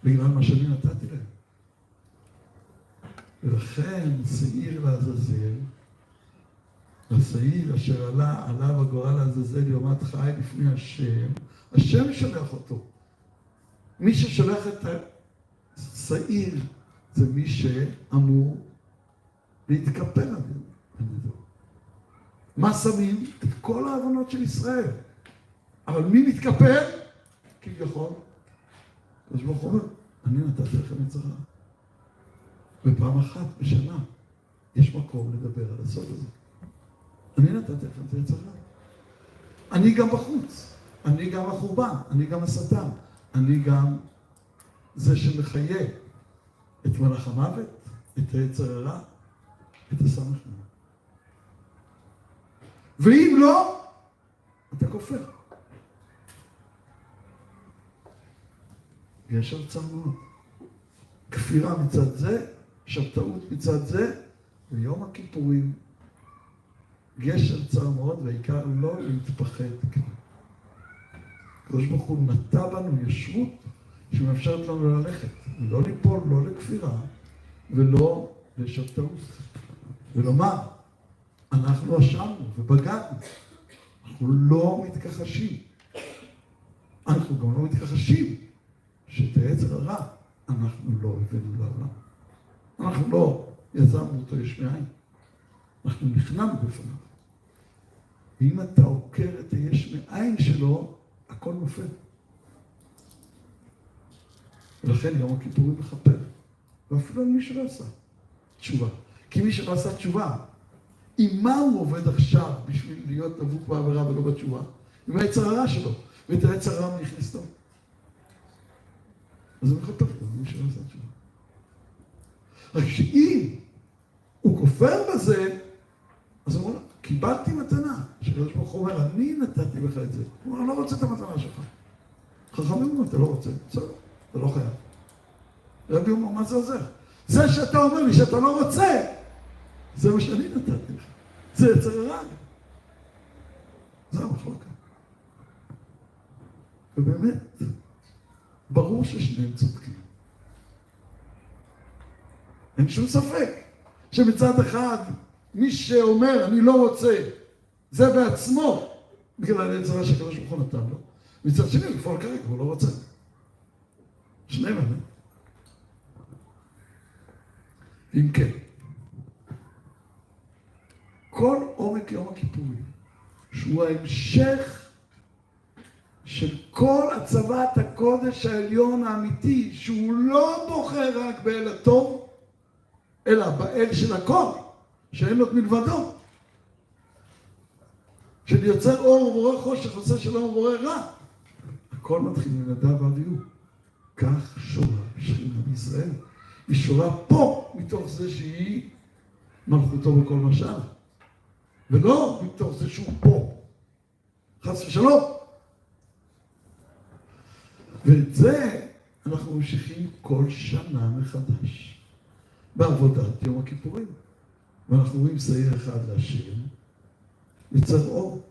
בגלל מה שאני נתתי להם. ולכן, שעיר לעזאזל, השעיר אשר עלה בגורל לעזאזל יומת חי לפני השם, השם שולח אותו. מי ששולח את השעיר זה מי שאמור להתקפל על ידו. מה שמים? את כל העוונות של ישראל. אבל מי מתקפל? כביכול. הקדוש ברוך הוא אומר, אני נתתי לכם יצר הרע. ופעם אחת בשנה יש מקום לדבר על הסוד הזה. אני נתתי לכם את היצר הרע. אני גם בחוץ. אני גם החורבן. אני גם השטן. אני גם זה שמחיה את מלאך המוות, את היצר הרע, את הסמך. ואם לא, אתה כופר. יש שם צר מאוד. כפירה מצד זה, שבתאות מצד זה, ויום הכיפורים, גשר צר מאוד, והעיקר לא להתפחד. הקדוש ברוך הוא נטע בנו ישרות שמאפשרת לנו ללכת, לא ליפול, לא לכפירה, ולא לשבתאות. ולומר, אנחנו אשמנו ובגדנו. אנחנו לא מתכחשים. אנחנו גם לא מתכחשים שאת היצר הרע אנחנו לא הבאנו לעולם. אנחנו לא יזמנו אותו יש מאין. אנחנו נכנענו בפניו. ואם אתה עוקר את היש מאין שלו, הכל נופל. ולכן יום הכיפורים מכפר. ואפילו מי שלא עשה תשובה. כי מי שלא עשה תשובה, עם מה הוא עובד עכשיו בשביל להיות דבוק בעבירה ולא בתשובה? עם היצר הרע שלו. ואת היצר הרע הוא נכנס טוב. אז הוא מכפר לו, מי שלא עשה תשובה. רק שאם הוא כופר בזה, אז הוא אומר, קיבלתי מתנה. שקדוש ברוך הוא אומר, אני נתתי לך את זה. הוא אומר, לא רוצה את המתנה שלך. חכמים אומר, אתה לא רוצה. בסדר, אתה לא חייב. רבי אומר, מה זה עוזר? זה שאתה אומר לי שאתה לא רוצה, זה מה שאני נתתי לך. זה יצר הרע. זה המחלוקה. ובאמת, ברור ששניהם צודקים. אין שום ספק שמצד אחד, מי שאומר, אני לא רוצה, זה בעצמו, בגלל היצר הרע שהקדוש ברוך הוא נתן לו. מצד שני, לפעול כרגע, הוא לא רוצה. שניהם אלה. אם כן, כל עומק יום הכיפורים, שהוא ההמשך של כל הצבת הקודש העליון האמיתי, שהוא לא בוחר רק באל הטוב, אלא באל של הכל, שאין עוד מלבדו. של יוצר אור ובורא חושך, עושה שלום ובורא רע. הכל מתחיל מנדב ועד אביהו. כך שורה שכינה בישראל. היא שורה פה מתוך זה שהיא מלכותו בכל משל. ולא מתוך זה שהוא פה. חס ושלום. ואת זה אנחנו ממשיכים כל שנה מחדש. בעבודת יום הכיפורים. ואנחנו רואים שעיר אחד להשם, יוצר אור.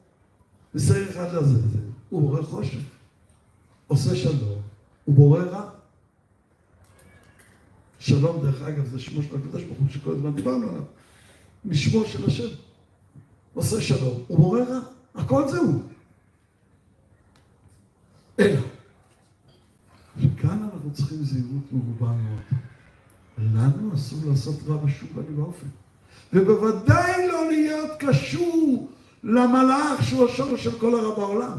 ושעיר אחד לעזאזל, הוא בורא חושך. עושה שלום, הוא בורא רע. שלום, דרך אגב, זה שמו של הקדוש ברוך הוא שכל הזמן דיברנו עליו. משמו של השם. עושה שלום, הוא בורא רע. הכל זה הוא. אלא, שכאן אנחנו צריכים זהירות מרובה מאוד. לנו אסור לעשות רע בשום פנים ואופן. ובוודאי לא להיות קשור למלאך שהוא השורש של כל הרע בעולם.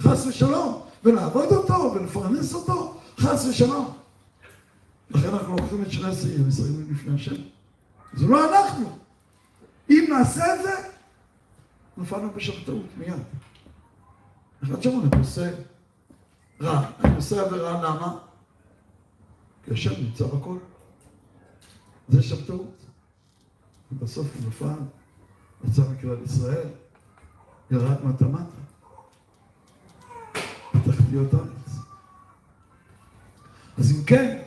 חס ושלום. ולעבוד אותו ולפרנס אותו. חס ושלום. לכן אנחנו לוקחים את שני השעירים ושמים לפני השם. זה לא אנחנו. אם נעשה את זה, נפלנו בשבתאות מיד. אחד שאומר, אני עושה רע. אני עושה עבירה, למה? כי השם נמצא בכל. זה שבתאות. ובסוף הוא נפל, יצא מכלל ישראל, ירד מטה-מטה. בתחתיות הארץ. אז אם כן,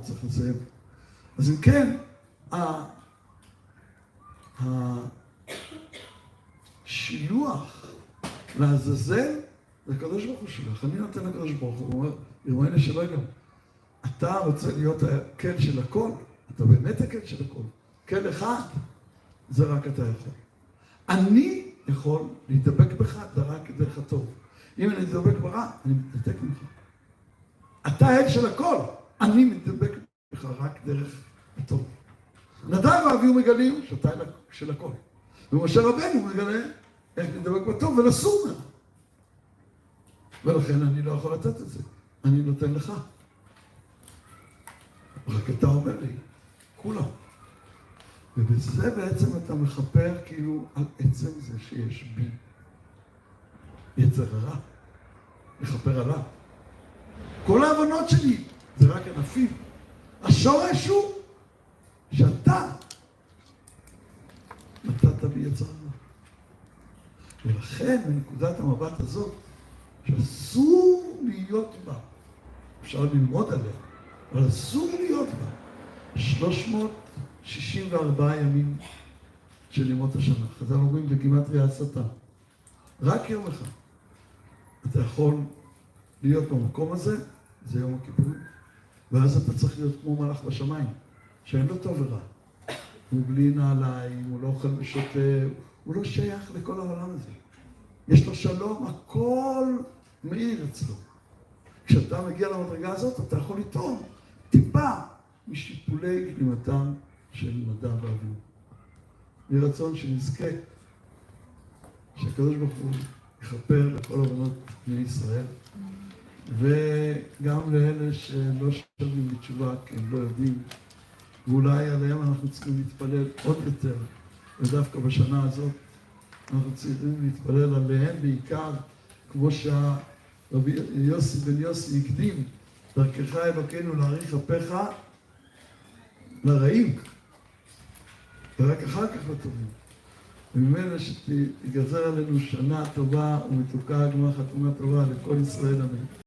צריך לסיים. אז אם כן, השילוח לעזאזל, זה הקדוש ברוך הוא שילוח. אני נותן לקדוש ברוך הוא, הוא אומר, ירמיינה שלא גם. אתה רוצה להיות הקל של הכל, אתה באמת הקל של הכל. קל אחד, זה רק אתה יכול. אני יכול להידבק בך, אתה רק דרך הטוב. אם אני מתדבק ברע, אני מתנתק ממך. אתה האל של הכל, אני מתדבק בך רק דרך הטוב. נדב ואביהו מגלים שאתה האל של הכל. ומשה רבנו מגלה איך להתדבק בטוב ולסור ממנו. ולכן אני לא יכול לתת את זה. אני נותן לך. רק אתה אומר לי, כולם. ובזה בעצם אתה מחפר כאילו על עצם זה שיש בי יצר הרע. מחפר עליו. כל ההבנות שלי זה רק ענפים. השורש הוא שאתה נתת בי יצר הרע. ולכן בנקודת המבט הזאת שאסור להיות בה, אפשר ללמוד עליה, אבל אסור להיות בה 364 ימים של ימות השנה. חז"ל אומרים בגימטריה השטן. רק יום אחד. אתה יכול להיות במקום הזה, זה יום הכיפורים. ואז אתה צריך להיות כמו מלאך בשמיים, שאין לו טוב ורע. הוא בלי נעליים, הוא לא אוכל ושותה, הוא לא שייך לכל העולם הזה. יש לו שלום, הכל מאיר אצלו. כשאתה מגיע למדרגה הזאת, אתה יכול לטעום טיפה משיפולי גלימתם של נדב ואביהו. יהי רצון שנזכה, שהקדוש ברוך הוא יכפר לכל הבנות בני ישראל, וגם לאלה שלא שווים בתשובה, כי הם לא יודעים, ואולי עליהם אנחנו צריכים להתפלל עוד יותר, ודווקא בשנה הזאת אנחנו צריכים להתפלל עליהם בעיקר, כמו שהרבי יוסי בן יוסי הקדים, דרכך אלוקינו להאריך אפיך לרעים, ורק אחר כך לטובים. וממילא שתיגזר עלינו שנה טובה ומתוקה, גמר חתימה טובה לכל ישראל אמן.